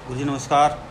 गुरु जी नमस्कार।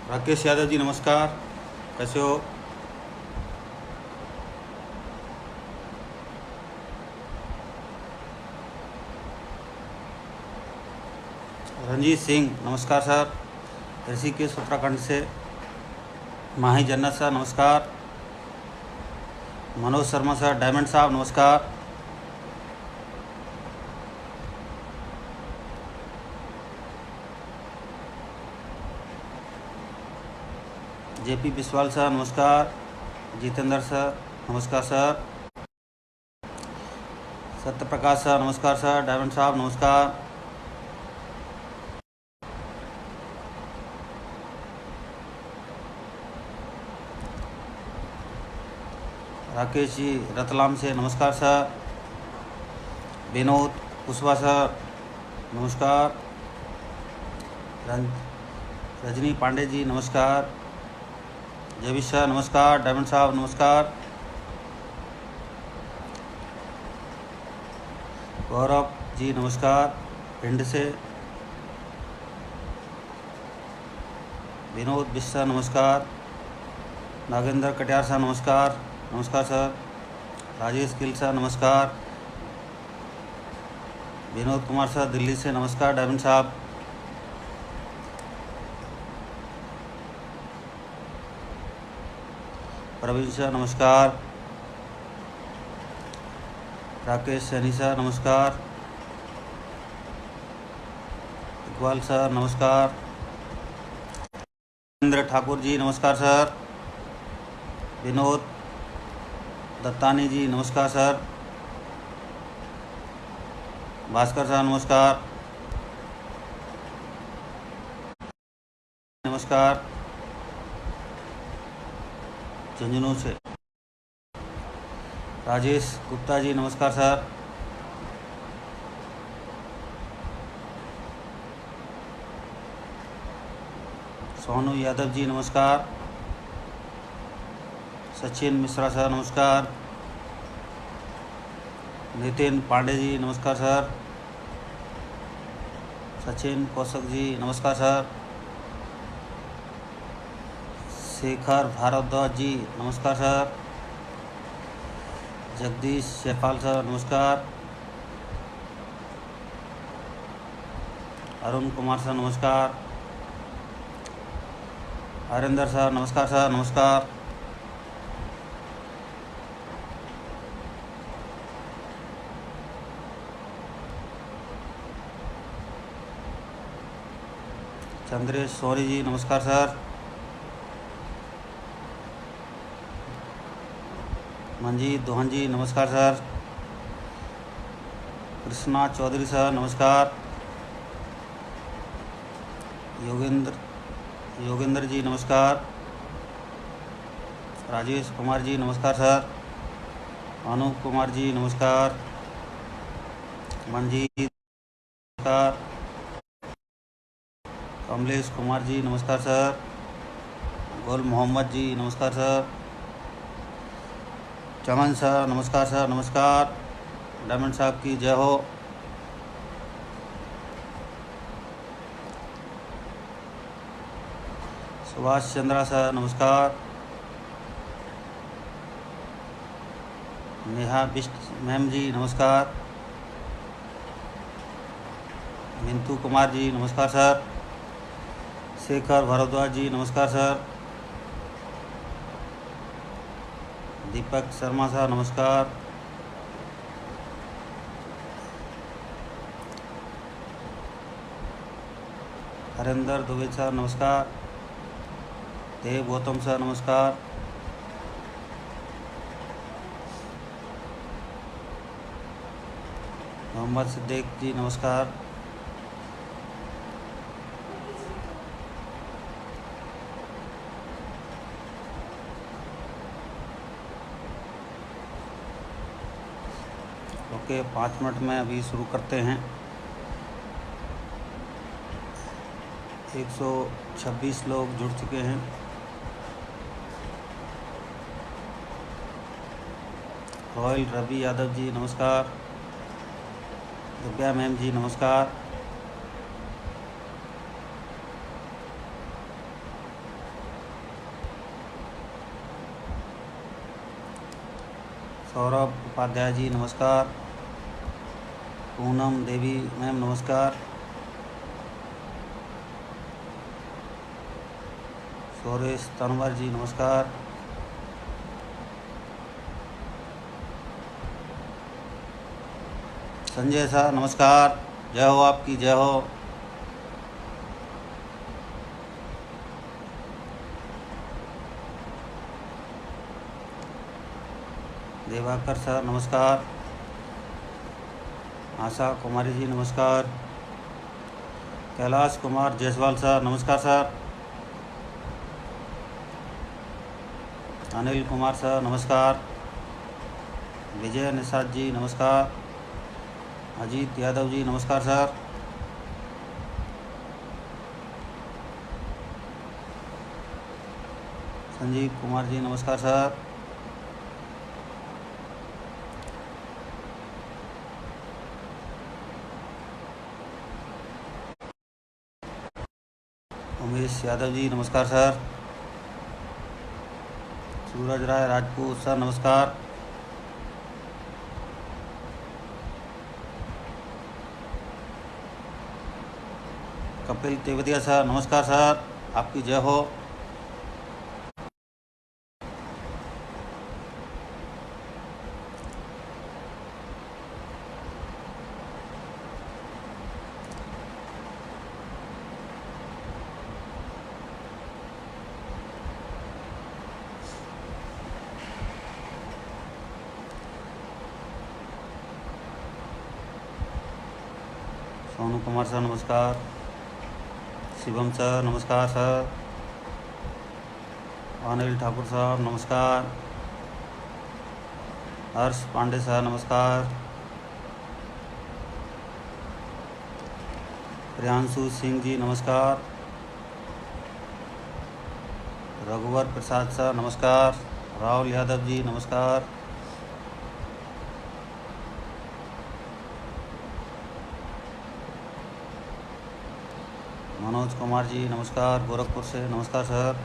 राकेश यादव जी नमस्कार, कैसे हो? रंजीत सिंह नमस्कार सर, ऋषिकेश उत्तराखंड से। माही जन्नत सर नमस्कार। मनोज शर्मा सर, डायमंड साहब नमस्कार। जेपी बिस्वाल सर नमस्कार। जितेंद्र सर नमस्कार सर। सत्यप्रकाश सर नमस्कार सर। डायमंड साहब नमस्कार। राकेश जी रतलाम से नमस्कार सर। विनोद कुशवाहा सर नमस्कार। रजनी पांडे जी नमस्कार। जयवीश सर नमस्कार। डायमंड साहब नमस्कार। गौरव जी नमस्कार भिंड से। विनोद बिस्सा नमस्कार। नागेंद्र कटियार सर नमस्कार। नमस्कार सर। राजेश गिल सर नमस्कार। विनोद कुमार सर दिल्ली से नमस्कार। डायमंड साहब। प्रवीण सर नमस्कार। राकेश सैनी सर नमस्कार। इकबाल सर नमस्कार। इंद्र ठाकुर जी नमस्कार सर। विनोद दत्तानी जी नमस्कार सर। भास्कर सर नमस्कार। नमस्कार। झुंझुनू से राजेश गुप्ता जी नमस्कार सर। सोनू यादव जी नमस्कार। सचिन मिश्रा सर नमस्कार। नितिन पांडे जी नमस्कार सर। सचिन कौशक जी नमस्कार सर। शेखर भारद्वाज जी नमस्कार सर। जगदीश शेफाल सर नमस्कार। अरुण कुमार सर नमस्कार। हरेंद्र सर नमस्कार सर। नमस्कार। चंद्रेश सौरी जी नमस्कार सर। मंजीत दोहन जी नमस्कार सर। कृष्णा चौधरी सर नमस्कार। योगेंद्र जी नमस्कार। राजेश कुमार जी नमस्कार सर। अनूप कुमार जी नमस्कार। मंजीत नमस्कार। कमलेश कुमार जी नमस्कार सर। गुल मोहम्मद जी नमस्कार सर। चमन सर नमस्कार सर। नमस्कार। डायमंड साहब की जय हो। सुभाष चंद्रा सर नमस्कार। नेहा बिष्ट मैम जी नमस्कार। मिंतू कुमार जी नमस्कार सर। शेखर भारद्वाज जी नमस्कार सर। दीपक शर्मा सर नमस्कार। हरेंद्र दुबे सर नमस्कार। देव गौतम सर नमस्कार। मोहम्मद सिद्दीक जी नमस्कार। ओके, 5 मिनट में अभी शुरू करते हैं। 126 लोग जुड़ चुके हैं। रॉयल रवि यादव जी नमस्कार। दिव्या मैम जी नमस्कार। सौरभ उपाध्याय जी नमस्कार। पूनम देवी मैम नमस्कार। सुरेश तनवर जी नमस्कार। संजय सर नमस्कार। जय हो आपकी, जय हो। देवाकर सर नमस्कार। आशा कुमारी जी नमस्कार। कैलाश कुमार जायसवाल सर नमस्कार सर। अनिल कुमार सर नमस्कार। विजय निषाद जी नमस्कार। अजीत यादव जी नमस्कार सर। संजीव कुमार जी नमस्कार सर। उमेश यादव जी नमस्कार सर। सूरज राय राजपूत सर नमस्कार। कपिल तेवतिया सर नमस्कार सर, आपकी जय हो। सोनू कुमार सर नमस्कार। शिवम सर नमस्कार सर। अनिल ठाकुर साहब नमस्कार। हर्ष पांडे सर नमस्कार। प्रियांशु सिंह जी नमस्कार। रघुवर प्रसाद सर नमस्कार। राहुल यादव जी नमस्कार। मनोज कुमार जी नमस्कार, गोरखपुर से नमस्कार सर।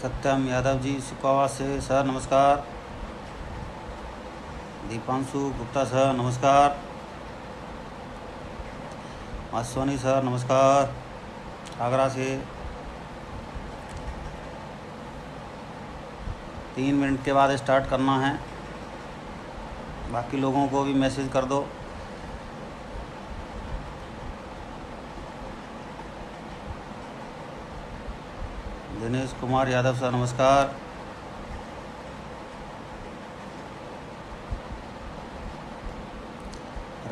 सत्यम यादव जी सिपावा से सर नमस्कार। दीपांशु गुप्ता सर नमस्कार। अश्वनी सर नमस्कार, आगरा से। 3 मिनट के बाद स्टार्ट करना है। बाकी लोगों को भी मैसेज कर दो। दिनेश कुमार यादव सर नमस्कार।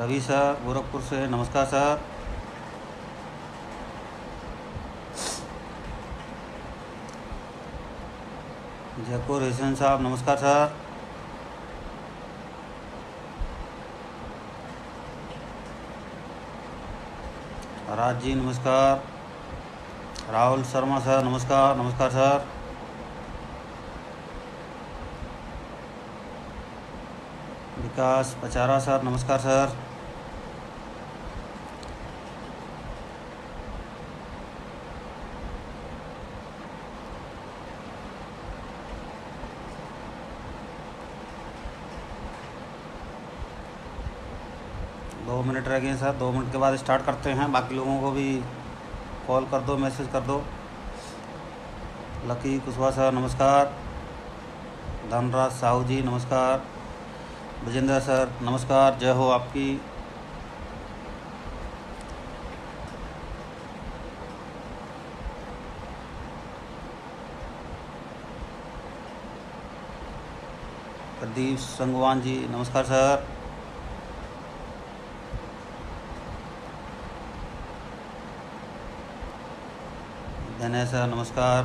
रवि सर गोरखपुर से नमस्कार सर। जयपुर हुसैन साहब नमस्कार सर। राज जी नमस्कार। राहुल शर्मा सर नमस्कार, नमस्कार सर। विकास पचारा सर नमस्कार सर। दो मिनट रह गए सर, 2 मिनट के बाद स्टार्ट करते हैं। बाकी लोगों को भी कॉल कर दो, मैसेज कर दो। लकी कुशवाहा सर नमस्कार। धनराज साहू जी नमस्कार। विजेंद्र सर नमस्कार, जय हो आपकी। प्रदीप संगवान जी नमस्कार सर। धनय सर नमस्कार।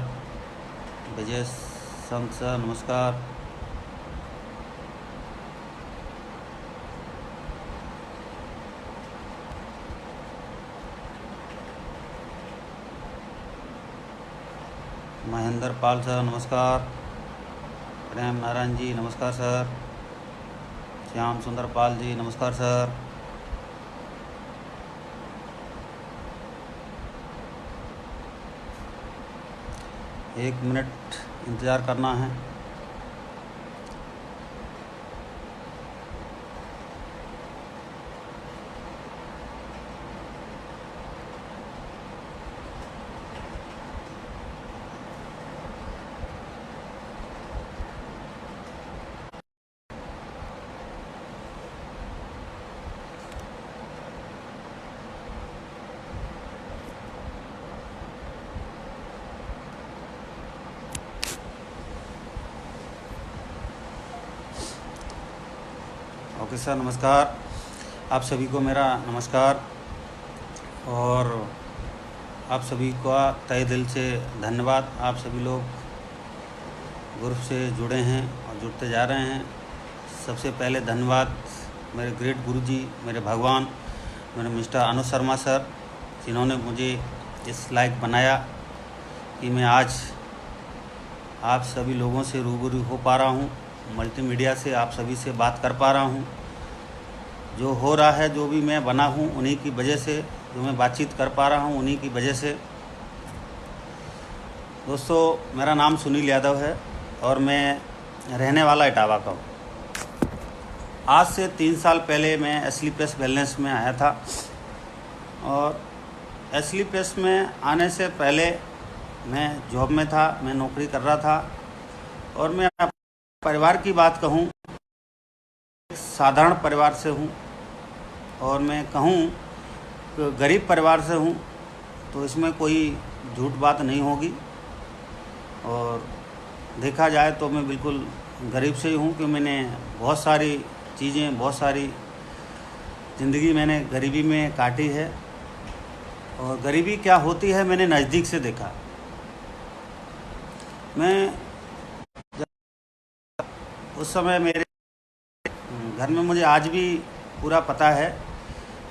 विजय संत सर नमस्कार। महेंद्र पाल सर नमस्कार। प्रेम नारायण जी नमस्कार सर। श्याम सुंदर पाल जी नमस्कार सर। एक मिनट इंतज़ार करना है। ओके सर नमस्कार। आप सभी को मेरा नमस्कार और आप सभी का तहे दिल से धन्यवाद। आप सभी लोग ग्रुप से जुड़े हैं और जुड़ते जा रहे हैं। सबसे पहले धन्यवाद मेरे ग्रेट गुरुजी, मेरे भगवान, मेरे मिस्टर अनुज शर्मा सर, जिन्होंने मुझे इस लायक बनाया कि मैं आज आप सभी लोगों से रूबरू हो पा रहा हूँ। मल्टीमीडिया से आप सभी से बात कर पा रहा हूँ। जो हो रहा है, जो भी मैं बना हूँ उन्हीं की वजह से, जो मैं बातचीत कर पा रहा हूँ उन्हीं की वजह से। दोस्तों मेरा नाम सुनील यादव है और मैं रहने वाला इटावा का हूँ। आज से 3 साल पहले मैं एसलीपेस वेलनेस में आया था और एसलीपेस में आने से पहले मैं जॉब में था, मैं नौकरी कर रहा था। और मैं परिवार की बात कहूँ, साधारण परिवार से हूँ और मैं कहूँ कि गरीब परिवार से हूँ, तो इसमें कोई झूठ बात नहीं होगी। और देखा जाए तो मैं बिल्कुल गरीब से ही हूँ कि मैंने बहुत सारी चीज़ें, बहुत सारी ज़िंदगी मैंने गरीबी में काटी है और गरीबी क्या होती है मैंने नज़दीक से देखा। मैं उस समय मेरे घर में, मुझे आज भी पूरा पता है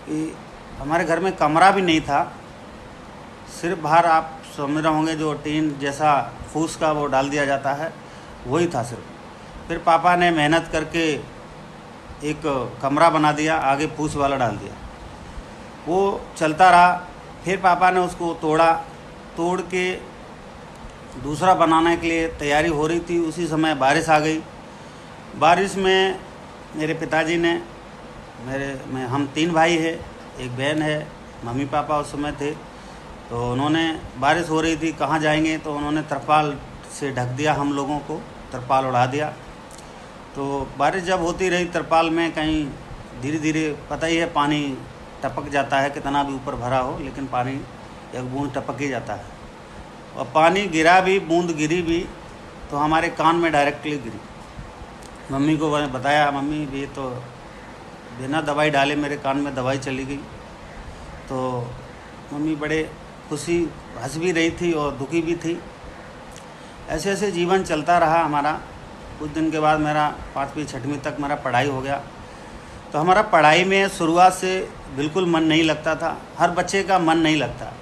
कि हमारे घर में कमरा भी नहीं था। सिर्फ बाहर आप समझ रहे होंगे जो टीन जैसा फूस का वो डाल दिया जाता है, वही था सिर्फ। फिर पापा ने मेहनत करके एक कमरा बना दिया, आगे फूस वाला डाल दिया, वो चलता रहा। फिर पापा ने उसको तोड़ा, तोड़ के दूसरा बनाने के लिए तैयारी हो रही थी। उसी समय बारिश आ गई। बारिश में मेरे पिताजी ने, हम 3 भाई हैं, एक बहन है, मम्मी पापा उस समय थे, तो उन्होंने, बारिश हो रही थी कहाँ जाएंगे, तो उन्होंने तरपाल से ढक दिया, हम लोगों को तरपाल उड़ा दिया। तो बारिश जब होती रही, तरपाल में कहीं धीरे धीरे, पता ही है पानी टपक जाता है, कितना भी ऊपर भरा हो लेकिन पानी एक बूंद टपक ही जाता है। और पानी गिरा भी, बूंद गिरी भी तो हमारे कान में डायरेक्टली गिरी। मम्मी को मैंने बताया, मम्मी ये तो बिना दवाई डाले मेरे कान में दवाई चली गई। तो मम्मी बड़े खुशी, हंस भी रही थी और दुखी भी थी। ऐसे ऐसे जीवन चलता रहा हमारा। कुछ दिन के बाद मेरा 5वीं 6वीं तक मेरा पढ़ाई हो गया। तो हमारा पढ़ाई में शुरुआत से बिल्कुल मन नहीं लगता था। हर बच्चे का मन नहीं लगता,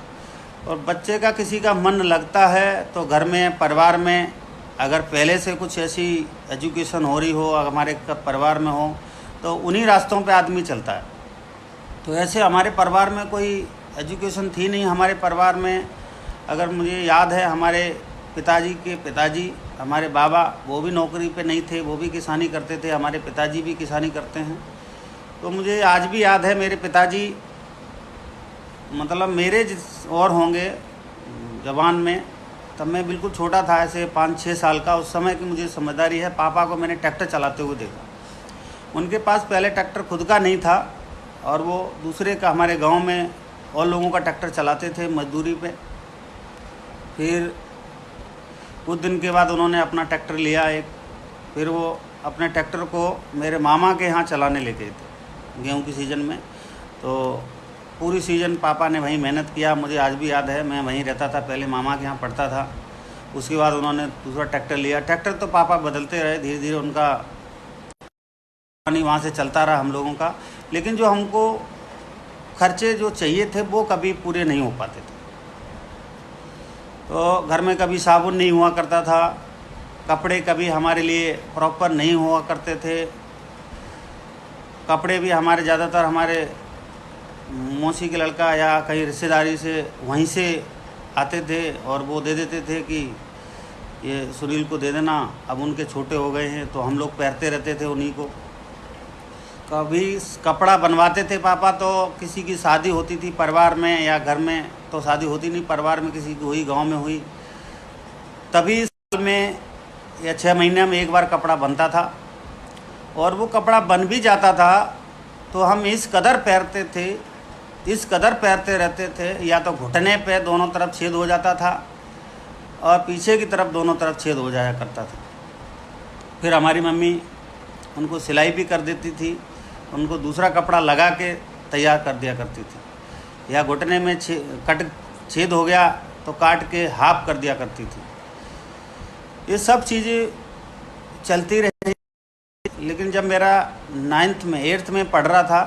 और बच्चे का किसी का मन लगता है तो घर में, परिवार में अगर पहले से कुछ ऐसी एजुकेशन हो रही हो, अगर हमारे परिवार में हो, तो उन्हीं रास्तों पे आदमी चलता है। तो ऐसे हमारे परिवार में कोई एजुकेशन थी नहीं। हमारे परिवार में, अगर मुझे याद है, हमारे पिताजी के पिताजी, हमारे बाबा, वो भी नौकरी पे नहीं थे, वो भी किसानी करते थे। हमारे पिताजी भी किसानी करते हैं। तो मुझे आज भी याद है, मेरे पिताजी मतलब मेरे और होंगे जवान में, तब मैं बिल्कुल छोटा था, ऐसे 5-6 साल का। उस समय की मुझे समझदारी है। पापा को मैंने ट्रैक्टर चलाते हुए देखा। उनके पास पहले ट्रैक्टर खुद का नहीं था और वो दूसरे का, हमारे गांव में और लोगों का ट्रैक्टर चलाते थे मजदूरी पे। फिर कुछ दिन के बाद उन्होंने अपना ट्रैक्टर लिया एक। फिर वो अपने ट्रैक्टर को मेरे मामा के यहाँ चलाने ले गए थे गेहूं की सीज़न में। तो पूरी सीज़न पापा ने वहीं मेहनत किया, मुझे आज भी याद है। मैं वहीं रहता था, पहले मामा के यहाँ पढ़ता था। उसके बाद उन्होंने दूसरा ट्रैक्टर लिया। ट्रैक्टर तो पापा बदलते रहे, धीरे धीरे उनका पानी वहाँ से चलता रहा हम लोगों का। लेकिन जो हमको खर्चे जो चाहिए थे वो कभी पूरे नहीं हो पाते थे। तो घर में कभी साबुन नहीं हुआ करता था, कपड़े कभी हमारे लिए प्रॉपर नहीं हुआ करते थे। कपड़े भी हमारे ज़्यादातर हमारे मौसी के लड़का या कहीं रिश्तेदारी से वहीं से आते थे और वो दे देते थे कि ये सुनील को दे देना, अब उनके छोटे हो गए हैं। तो हम लोग पहनते रहते थे उन्हीं को। कभी कपड़ा बनवाते थे पापा, तो किसी की शादी होती थी परिवार में या घर में, तो शादी होती नहीं, परिवार में किसी की हुई, गांव में हुई, तभी साल में या 6 महीने में एक बार कपड़ा बनता था। और वो कपड़ा बन भी जाता था तो हम इस कदर पहनते थे, इस कदर पहनते रहते थे, या तो घुटने पे दोनों तरफ छेद हो जाता था और पीछे की तरफ दोनों तरफ छेद हो जाया करता था। फिर हमारी मम्मी उनको सिलाई भी कर देती थी, उनको दूसरा कपड़ा लगा के तैयार कर दिया करती थी। या घुटने में छेद हो गया तो काट के हाफ कर दिया करती थी। ये सब चीज़ें चलती रही। लेकिन जब मेरा 9th में 8th में पढ़ रहा था,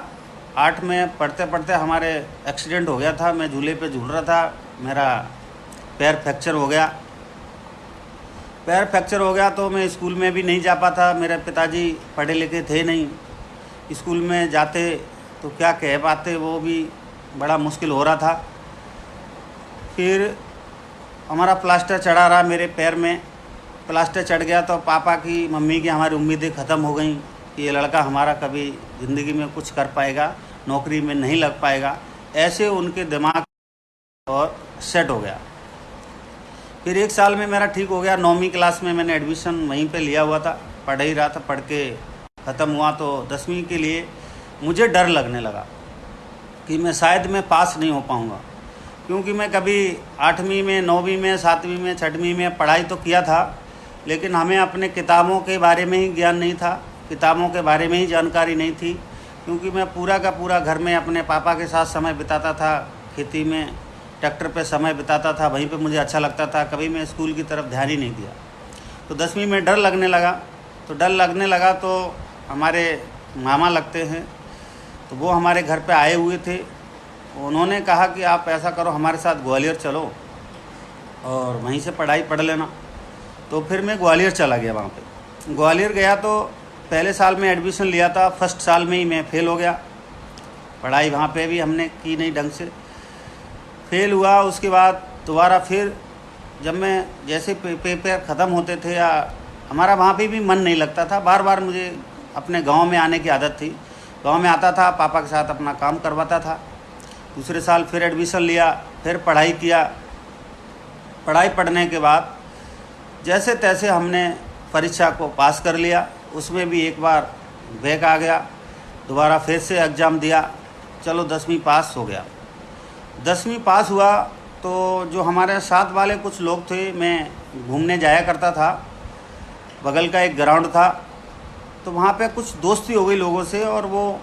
8 में पढ़ते पढ़ते हमारे एक्सीडेंट हो गया था। मैं झूले पे झूल रहा था, मेरा पैर फ्रैक्चर हो गया। पैर फ्रैक्चर हो गया तो मैं स्कूल में भी नहीं जा पाता। मेरे पिताजी पढ़े लिखे थे नहीं, स्कूल में जाते तो क्या कह पाते, वो भी बड़ा मुश्किल हो रहा था। फिर हमारा प्लास्टर चढ़ा रहा मेरे पैर में। प्लास्टर चढ़ गया तो पापा की, मम्मी की हमारी उम्मीदें ख़त्म हो गई कि ये लड़का हमारा कभी ज़िंदगी में कुछ कर पाएगा, नौकरी में नहीं लग पाएगा। ऐसे उनके दिमाग और सेट हो गया। फिर 1 साल में मेरा ठीक हो गया। 9वीं क्लास में मैंने एडमिशन वहीं पे लिया हुआ था, पढ़ ही रहा था। पढ़ के ख़त्म हुआ तो 10वीं के लिए मुझे डर लगने लगा कि मैं शायद मैं पास नहीं हो पाऊँगा, क्योंकि मैं कभी 8वीं में, 9वीं में, 7वीं में, 6वीं में पढ़ाई तो किया था, लेकिन हमें अपने किताबों के बारे में ही ज्ञान नहीं था, किताबों के बारे में ही जानकारी नहीं थी। क्योंकि मैं पूरा का पूरा घर में अपने पापा के साथ समय बिताता था, खेती में ट्रैक्टर पे समय बिताता था, वहीं पे मुझे अच्छा लगता था। कभी मैं स्कूल की तरफ ध्यान ही नहीं दिया। तो 10वीं में डर लगने लगा। तो डर लगने लगा तो हमारे मामा लगते हैं, तो वो हमारे घर पे आए हुए थे। उन्होंने कहा कि आप ऐसा करो, हमारे साथ ग्वालियर चलो और वहीं से पढ़ाई पढ़ लेना। तो फिर मैं ग्वालियर चला गया। वहाँ पे ग्वालियर गया तो पहले साल में एडमिशन लिया था, फर्स्ट साल में ही मैं फेल हो गया। पढ़ाई वहाँ पे भी हमने की नहीं ढंग से, फेल हुआ। उसके बाद दोबारा फिर जब मैं जैसे पेपर ख़त्म होते थे, या हमारा वहाँ पे भी मन नहीं लगता था। बार बार मुझे अपने गांव में आने की आदत थी। गांव में आता था, पापा के साथ अपना काम करवाता था। दूसरे साल फिर एडमिशन लिया, फिर पढ़ाई किया। पढ़ाई पढ़ने के बाद जैसे तैसे हमने परीक्षा को पास कर लिया। उसमें भी एक बार बैक आ गया, दोबारा फिर से एग्ज़ाम दिया। चलो 10वीं पास हो गया। 10वीं पास हुआ तो जो हमारे साथ वाले कुछ लोग थे, मैं घूमने जाया करता था, बगल का एक ग्राउंड था, तो वहाँ पे कुछ दोस्ती हो गई लोगों से। और वो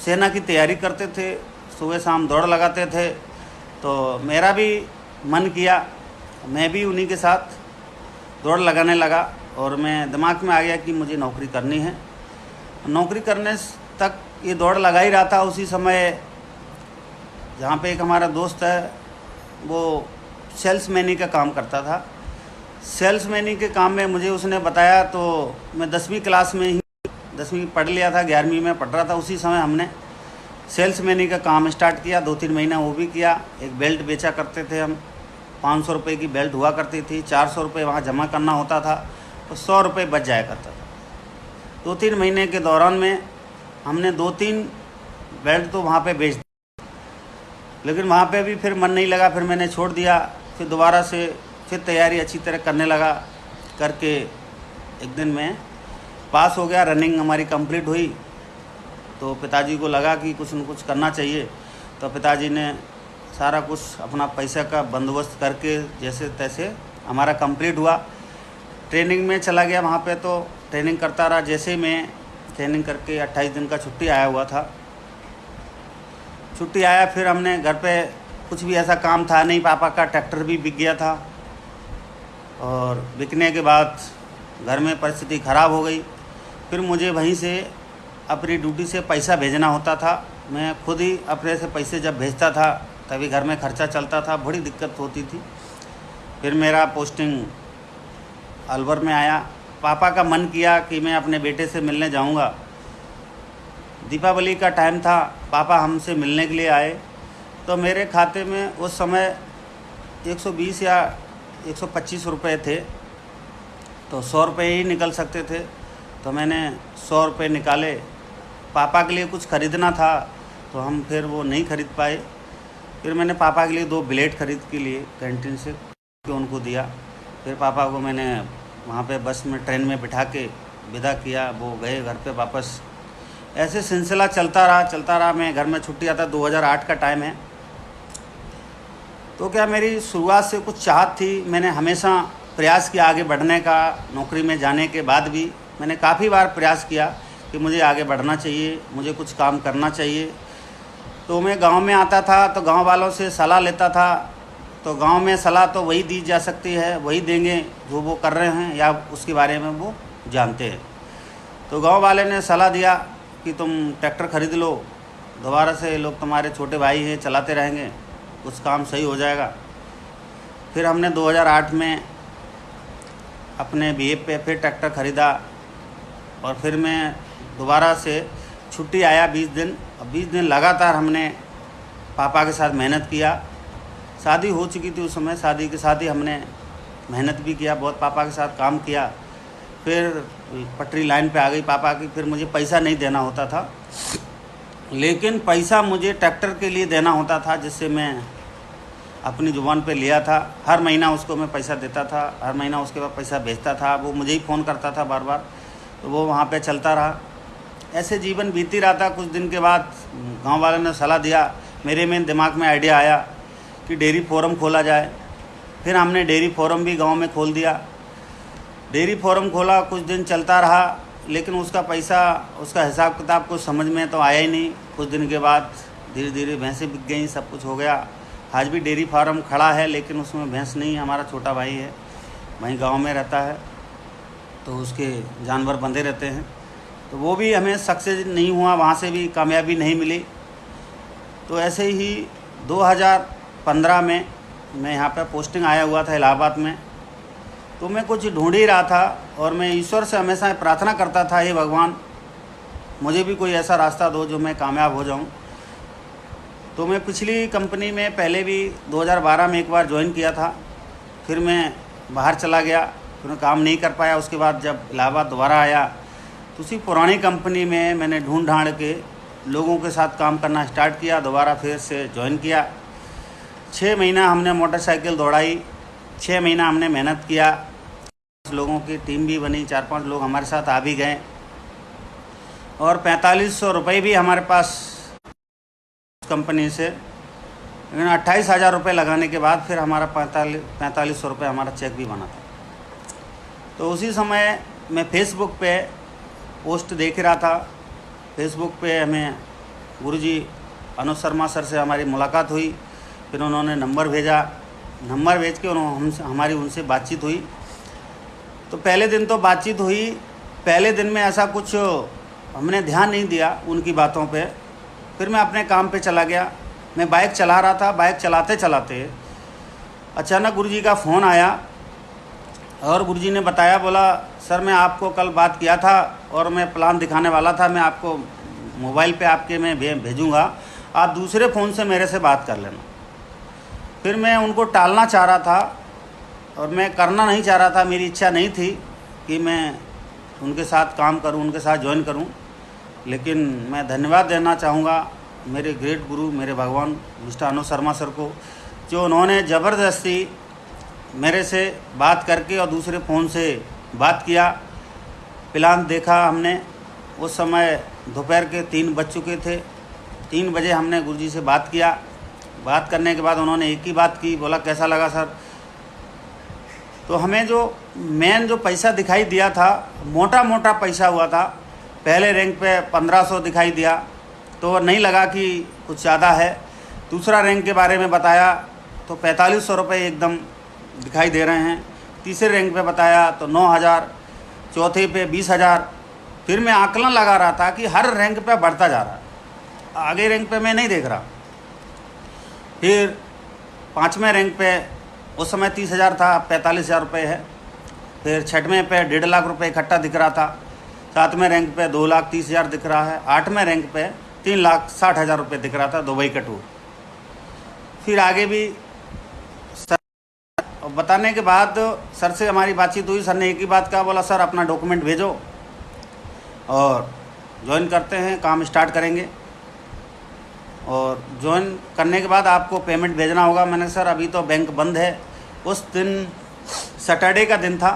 सेना की तैयारी करते थे, सुबह शाम दौड़ लगाते थे। तो मेरा भी मन किया, मैं भी उन्हीं के साथ दौड़ लगाने लगा। और मैं दिमाग में आ गया कि मुझे नौकरी करनी है। नौकरी करने तक ये दौड़ लगा ही रहा था। उसी समय जहाँ पे एक हमारा दोस्त है, वो सेल्समैनी का काम करता था। सेल्समैनी के काम में मुझे उसने बताया, तो मैं 10वीं क्लास में ही, 10वीं पढ़ लिया था, 11वीं में पढ़ रहा था। उसी समय हमने सेल्समैनी का काम स्टार्ट किया। 2-3 महीना वो भी किया। एक बेल्ट बेचा करते थे हम, 500 रुपये की बेल्ट हुआ करती थी। 400 रुपये वहाँ जमा करना होता था, तो 100 रुपये बच जाया करता था। 2-3 महीने के दौरान में हमने 2-3 बेल्ट तो वहाँ पे बेच दी। लेकिन वहाँ पे भी फिर मन नहीं लगा, फिर मैंने छोड़ दिया। फिर दोबारा से फिर तैयारी अच्छी तरह करने लगा। करके एक दिन में पास हो गया, रनिंग हमारी कंप्लीट हुई। तो पिताजी को लगा कि कुछ न कुछ करना चाहिए। तो पिताजी ने सारा कुछ अपना पैसा का बंदोबस्त करके जैसे तैसे हमारा कंप्लीट हुआ। ट्रेनिंग में चला गया वहाँ पे, तो ट्रेनिंग करता रहा। जैसे ही मैं ट्रेनिंग करके 28 दिन का छुट्टी आया हुआ था, छुट्टी आया, फिर हमने घर पे कुछ भी ऐसा काम था नहीं। पापा का ट्रैक्टर भी बिक गया था और बिकने के बाद घर में परिस्थिति ख़राब हो गई। फिर मुझे वहीं से अपनी ड्यूटी से पैसा भेजना होता था। मैं खुद ही अपने से पैसे जब भेजता था तभी घर में खर्चा चलता था, बड़ी दिक्कत होती थी। फिर मेरा पोस्टिंग अलवर में आया। पापा का मन किया कि मैं अपने बेटे से मिलने जाऊंगा। दीपावली का टाइम था, पापा हमसे मिलने के लिए आए, तो मेरे खाते में उस समय 120 या 125 रुपये थे, तो 100 रुपये ही निकल सकते थे। तो मैंने 100 रुपये निकाले। पापा के लिए कुछ ख़रीदना था तो हम फिर वो नहीं ख़रीद पाए। फिर मैंने पापा के लिए 2 ब्लेड ख़रीद के लिए कैंटीन से उनको दिया। फिर पापा को मैंने वहाँ पे बस में, ट्रेन में बिठा के विदा किया। वो गए घर पे वापस। ऐसे सिलसिला चलता रहा। मैं घर में छुट्टी आता, 2008 का टाइम है। तो क्या मेरी शुरुआत से कुछ चाहत थी, मैंने हमेशा प्रयास किया आगे बढ़ने का। नौकरी में जाने के बाद भी मैंने काफ़ी बार प्रयास किया कि मुझे आगे बढ़ना चाहिए, मुझे कुछ काम करना चाहिए। तो मैं गांव में आता था तो गांव वालों से सलाह लेता था। तो गांव में सलाह तो वही दी जा सकती है, वही देंगे जो वो कर रहे हैं या उसके बारे में वो जानते हैं। तो गांव वाले ने सलाह दिया कि तुम ट्रैक्टर ख़रीद लो, दोबारा से लोग तुम्हारे छोटे भाई हैं, चलाते रहेंगे, कुछ काम सही हो जाएगा। फिर हमने 2008 में अपने बीए पे फिर ट्रैक्टर ख़रीदा और फिर मैं दोबारा से छुट्टी आया 20 दिन। अब 20 दिन लगातार हमने पापा के साथ मेहनत किया। शादी हो चुकी थी उस समय, शादी के साथ ही हमने मेहनत भी किया, बहुत पापा के साथ काम किया। फिर पटरी लाइन पे आ गई पापा की। फिर मुझे पैसा नहीं देना होता था, लेकिन पैसा मुझे ट्रैक्टर के लिए देना होता था, जिससे मैं अपनी ज़ुबान पे लिया था। हर महीना उसको मैं पैसा देता था, हर महीना उसके बाद पैसा भेजता था। वो मुझे ही फ़ोन करता था बार बार, तो वो वहाँ पे चलता रहा। ऐसे जीवन बीती रहा था। कुछ दिन के बाद गांव वालों ने सलाह दिया, मेरे में दिमाग में आइडिया आया कि डेयरी फार्म खोला जाए। फिर हमने डेयरी फार्म भी गांव में खोल दिया। डेयरी फार्म खोला, कुछ दिन चलता रहा, लेकिन उसका पैसा, उसका हिसाब किताब कुछ समझ में तो आया ही नहीं। कुछ दिन के बाद धीरे धीरे भैंसें बिक गई, सब कुछ हो गया। आज भी डेयरी फार्म खड़ा है, लेकिन उसमें भैंस नहीं, हमारा छोटा भाई है, वहीं गांव में रहता है, तो उसके जानवर बंधे रहते हैं। तो वो भी हमें सक्सेस नहीं हुआ, वहाँ से भी कामयाबी नहीं मिली। तो ऐसे ही 2015 में मैं यहाँ पर पोस्टिंग आया हुआ था इलाहाबाद में। तो मैं कुछ ढूंढ ही रहा था और मैं ईश्वर से हमेशा प्रार्थना करता था, हे भगवान मुझे भी कोई ऐसा रास्ता दो जो मैं कामयाब हो जाऊं। तो मैं पिछली कंपनी में पहले भी 2012 में एक बार ज्वाइन किया था। फिर मैं बाहर चला गया, फिर मैं काम नहीं कर पाया। उसके बाद जब इलाहाबाद दोबारा आया तो उसी पुरानी कंपनी में मैंने ढूंढ ढांड के लोगों के साथ काम करना स्टार्ट किया। दोबारा फिर से ज्वाइन किया। 6 महीना हमने मोटरसाइकिल दौड़ाई, 6 महीना हमने मेहनत किया। लोगों की टीम भी बनी, 4-5 लोग हमारे साथ आ भी गए और 4500 रुपये भी हमारे पास कंपनी से। लेकिन 28,000 रुपये लगाने के बाद फिर हमारा 4500 रुपये हमारा चेक भी बना था। तो उसी समय मैं फेसबुक पे पोस्ट देख रहा था। फेसबुक पे हमें गुरुजी अनुज शर्मा सर से हमारी मुलाकात हुई। फिर उन्होंने नंबर भेजा, नंबर भेज के हमारी उनसे बातचीत हुई। तो पहले दिन तो बातचीत हुई, पहले दिन में ऐसा कुछ हमने ध्यान नहीं दिया उनकी बातों पे। फिर मैं अपने काम पे चला गया। मैं बाइक चला रहा था, बाइक चलाते चलाते अचानक गुरुजी का फ़ोन आया और गुरुजी ने बताया, बोला सर मैं आपको कल बात किया था और मैं प्लान दिखाने वाला था, मैं आपको मोबाइल पे आपके मैं भेजूँगा, आप दूसरे फ़ोन से मेरे से बात कर लेना। फिर मैं उनको टालना चाह रहा था और मैं करना नहीं चाह रहा था। मेरी इच्छा नहीं थी कि मैं उनके साथ काम करूं, उनके साथ ज्वाइन करूं। लेकिन मैं धन्यवाद देना चाहूँगा मेरे ग्रेट गुरु, मेरे भगवान मिस्टर अनुज शर्मा सर को, जो उन्होंने ज़बरदस्ती मेरे से बात करके और दूसरे फ़ोन से बात किया। प्लान देखा हमने, उस समय दोपहर के 3 बज चुके थे। 3 बजे हमने गुरुजी से बात किया। बात करने के बाद उन्होंने एक ही बात की, बोला कैसा लगा सर। तो हमें जो मेन जो पैसा दिखाई दिया था, मोटा मोटा पैसा हुआ था। पहले रैंक पे 1500 दिखाई दिया तो नहीं लगा कि कुछ ज़्यादा है। दूसरा रैंक के बारे में बताया तो 4500 रुपये एकदम दिखाई दे रहे हैं। तीसरे रैंक पे बताया तो 9000, चौथे पे 20,000। फिर मैं आकलन लगा रहा था कि हर रैंक पे बढ़ता जा रहा है, आगे रैंक पे मैं नहीं देख रहा। फिर 5वें रैंक पे उस समय 30,000 था, अब 45,000 रुपये है। फिर 6वें पे 1.5 लाख रुपये इकट्ठा दिख रहा था। 7वें रैंक पे 2,30,000 दिख रहा है। 8वें रैंक पे 3,60,000 रुपये दिख रहा था, दुबई का टूर। फिर आगे भी सर बताने के बाद सर से हमारी बातचीत हुई। सर ने एक ही बात कहा, बोला सर अपना डॉक्यूमेंट भेजो और ज्वाइन करते हैं, काम स्टार्ट करेंगे। और ज्वाइन करने के बाद आपको पेमेंट भेजना होगा। मैंने सर अभी तो बैंक बंद है। उस दिन सैटरडे का दिन था,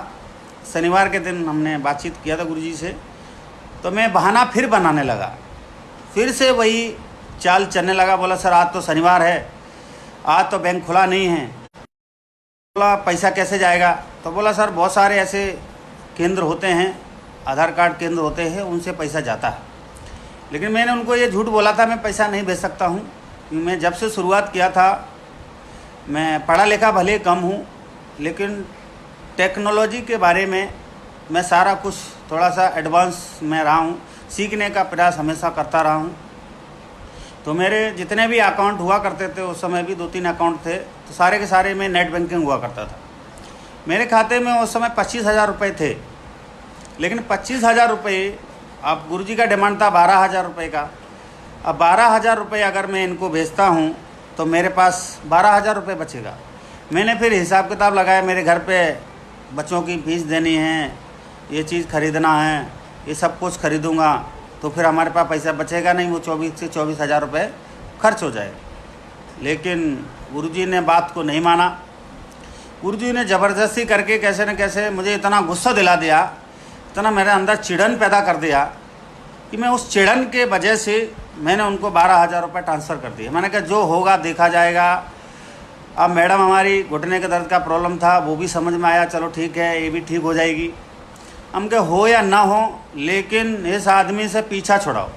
शनिवार के दिन हमने बातचीत किया था गुरुजी से। तो मैं बहाना फिर बनाने लगा, फिर से वही चाल चलने लगा। बोला सर आज तो शनिवार है, आज तो बैंक खुला नहीं है। बोला पैसा कैसे जाएगा? तो बोला सर बहुत सारे ऐसे केंद्र होते हैं, आधार कार्ड केंद्र होते हैं, उनसे पैसा जाता है। लेकिन मैंने उनको ये झूठ बोला था, मैं पैसा नहीं भेज सकता हूँ। मैं जब से शुरुआत किया था, मैं पढ़ा लिखा भले कम हूँ, लेकिन टेक्नोलॉजी के बारे में मैं सारा कुछ थोड़ा सा एडवांस में रहा हूँ, सीखने का प्रयास हमेशा करता रहा हूँ। तो मेरे जितने भी अकाउंट हुआ करते थे, उस समय भी 2-3 अकाउंट थे, तो सारे के सारे में नेट बैंकिंग हुआ करता था। मेरे खाते में उस समय 25,000 रुपये थे। लेकिन 25,000 रुपये, अब गुरुजी का डिमांड था 12,000 रुपये का। अब 12,000 रुपये अगर मैं इनको भेजता हूँ तो मेरे पास 12,000 रुपये बचेगा। मैंने फिर हिसाब किताब लगाया, मेरे घर पे बच्चों की फीस देनी है, ये चीज़ ख़रीदना है, ये सब कुछ ख़रीदूँगा, तो फिर हमारे पास पैसा बचेगा नहीं, वो 24 से 24,000 रुपये खर्च हो जाए। लेकिन गुरुजी ने बात को नहीं माना। गुरुजी ने ज़बरदस्ती करके कैसे न कैसे मुझे इतना गुस्सा दिला दिया, इतना मेरे अंदर चिढ़न पैदा कर दिया कि मैं उस चिढ़न के वजह से मैंने उनको 12,000 रुपये ट्रांसफ़र कर दिए। मैंने कहा जो होगा देखा जाएगा। अब मैडम हमारी घुटने के दर्द का प्रॉब्लम था, वो भी समझ में आया, चलो ठीक है ये भी ठीक हो जाएगी। हम कहे हो या ना हो, लेकिन इस आदमी से पीछा छुड़ाओ।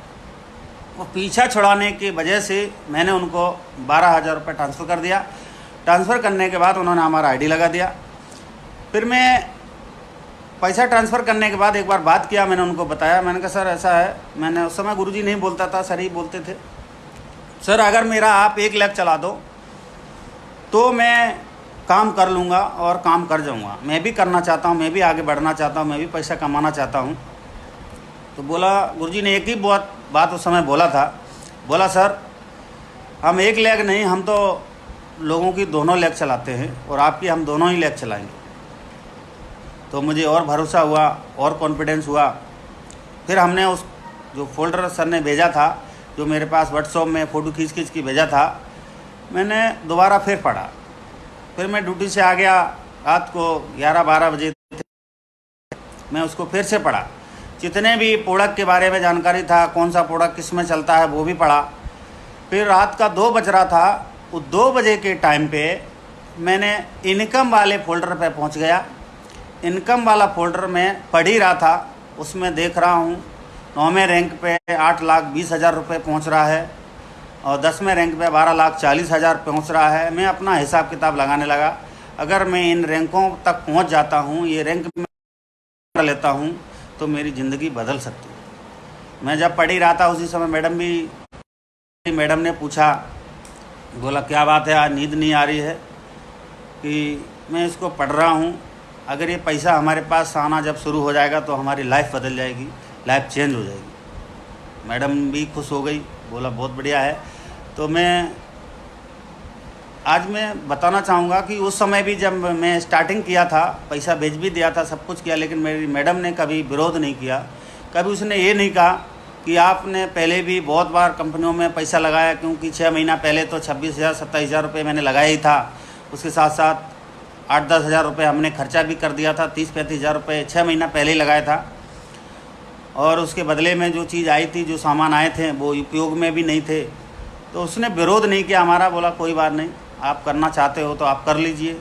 वो पीछा छुड़ाने की वजह से मैंने उनको 12,000 रुपये ट्रांसफ़र कर दिया। ट्रांसफ़र करने के बाद उन्होंने हमारा आईडी लगा दिया। फिर मैं पैसा ट्रांसफ़र करने के बाद एक बार बात किया, मैंने उनको बताया। मैंने कहा सर ऐसा है, मैंने उस समय गुरुजी नहीं बोलता था, सर ही बोलते थे। सर अगर मेरा आप 1 लाख चला दो तो मैं काम कर लूँगा और काम कर जाऊँगा। मैं भी करना चाहता हूँ, मैं भी आगे बढ़ना चाहता हूँ, मैं भी पैसा कमाना चाहता हूँ। तो बोला, गुरुजी ने एक ही बात उस समय बोला था, बोला सर हम 1 लाख नहीं, हम तो लोगों की दोनों लाख चलाते हैं और आपकी हम दोनों ही लाख चलाएँगे। तो मुझे और भरोसा हुआ और कॉन्फिडेंस हुआ। फिर हमने उस जो फोल्डर सर ने भेजा था, जो मेरे पास व्हाट्सएप में फ़ोटो खींच के भेजा था, मैंने दोबारा फिर पढ़ा। फिर मैं ड्यूटी से आ गया, रात को 11-12 बजे थे, मैं उसको फिर से पढ़ा। जितने भी प्रोडक्ट के बारे में जानकारी था, कौन सा प्रोडक्ट किस में चलता है, वो भी पढ़ा। फिर रात का 2 बज रहा था, वो 2 बजे के टाइम पे मैंने इनकम वाले फोल्डर पे पहुंच गया। इनकम वाला फोल्डर में पढ़ ही रहा था, उसमें देख रहा हूँ 9वें रैंक पे 8,20,000 रुपये पहुँच रहा है और 10वें रैंक पे 12,40,000 पहुँच रहा है। मैं अपना हिसाब किताब लगाने लगा, अगर मैं इन रैंकों तक पहुँच जाता हूँ, ये रैंक में कर लेता हूँ, तो मेरी ज़िंदगी बदल सकती है। मैं जब पढ़ ही रहा था उसी समय मैडम ने पूछा, बोला क्या बात है, आज नींद नहीं आ रही है? कि मैं इसको पढ़ रहा हूँ, अगर ये पैसा हमारे पास आना जब शुरू हो जाएगा तो हमारी लाइफ बदल जाएगी, लाइफ चेंज हो जाएगी। मैडम भी खुश हो गई, बोला बहुत बढ़िया है। तो आज मैं बताना चाहूँगा कि उस समय भी जब मैं स्टार्टिंग किया था, पैसा भेज भी दिया था, सब कुछ किया, लेकिन मेरी मैडम ने कभी विरोध नहीं किया। कभी उसने ये नहीं कहा कि आपने पहले भी बहुत बार कंपनियों में पैसा लगाया, क्योंकि 6 महीना पहले तो 26,000-27,000 रुपये मैंने लगाया ही था। उसके साथ साथ 8-10 हज़ार रुपये हमने खर्चा भी कर दिया था, 30-35 रुपये 6 महीना पहले ही लगाया था। और उसके बदले में जो चीज़ आई थी, जो सामान आए थे, वो उपयोग में भी नहीं थे। तो उसने विरोध नहीं किया हमारा, बोला कोई बात नहीं, आप करना चाहते हो तो आप कर लीजिए।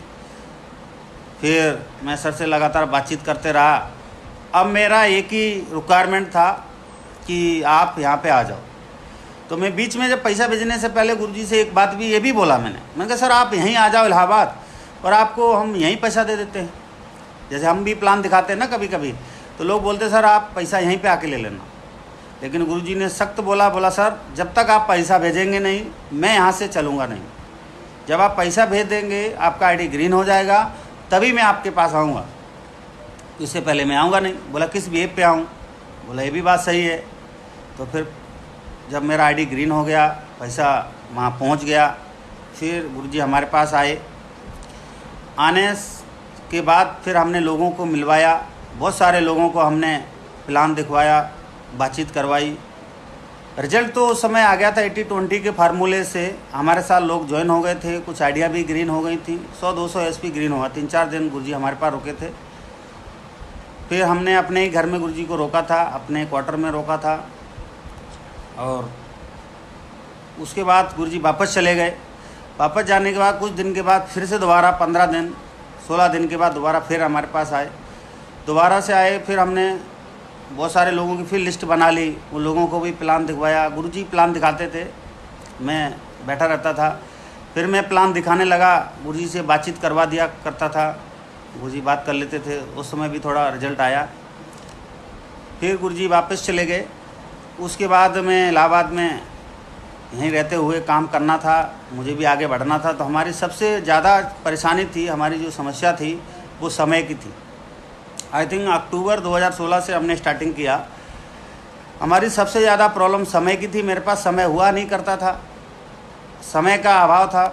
फिर मैं सर से लगातार बातचीत करते रहा। अब मेरा एक ही रिक्वायरमेंट था कि आप यहाँ पे आ जाओ। तो मैं बीच में जब पैसा भेजने से पहले गुरुजी से एक बात भी ये भी बोला मैंने कहा सर आप यहीं आ जाओ इलाहाबाद और आपको हम यहीं पैसा दे देते हैं। जैसे हम भी प्लान दिखाते हैं ना कभी कभी, तो लोग बोलते सर आप पैसा यहीं पे आके ले लेना। लेकिन गुरुजी ने सख्त बोला सर जब तक आप पैसा भेजेंगे नहीं मैं यहाँ से चलूँगा नहीं। जब आप पैसा भेज देंगे आपका आईडी ग्रीन हो जाएगा तभी मैं आपके पास आऊँगा, इससे पहले मैं आऊँगा नहीं। बोला किस बेब पे आऊँ? बोला ये भी बात सही है। तो फिर जब मेरा आईडी ग्रीन हो गया, पैसा वहाँ पहुँच गया, फिर गुरुजी हमारे पास आए। आने के बाद फिर हमने लोगों को मिलवाया, बहुत सारे लोगों को हमने प्लान दिखवाया, बातचीत करवाई। रिजल्ट तो उस समय आ गया था 80-20 के फार्मूले से। हमारे साथ लोग ज्वाइन हो गए थे, कुछ आइडिया भी ग्रीन हो गई थी, 100-200 एसपी ग्रीन हुआ। 3-4 दिन गुरुजी हमारे पास रुके थे। फिर हमने अपने ही घर में गुरुजी को रोका था, अपने क्वार्टर में रोका था। और उसके बाद गुरुजी वापस चले गए। वापस जाने के बाद कुछ दिन के बाद फिर से दोबारा 15 दिन 16 दिन के बाद दोबारा फिर हमारे पास आए। दोबारा से आए, फिर हमने बहुत सारे लोगों की फिर लिस्ट बना ली, उन लोगों को भी प्लान दिखवाया। गुरुजी प्लान दिखाते थे, मैं बैठा रहता था। फिर मैं प्लान दिखाने लगा, गुरुजी से बातचीत करवा दिया करता था, गुरुजी बात कर लेते थे। उस समय भी थोड़ा रिजल्ट आया। फिर गुरुजी वापस चले गए। उसके बाद मैं इलाहाबाद में यहीं रहते हुए काम करना था, मुझे भी आगे बढ़ना था। तो हमारी सबसे ज़्यादा परेशानी थी, हमारी जो समस्या थी वो समय की थी। आई थिंक अक्टूबर 2016 से हमने स्टार्टिंग किया। हमारी सबसे ज़्यादा प्रॉब्लम समय की थी। मेरे पास समय हुआ नहीं करता था, समय का अभाव था।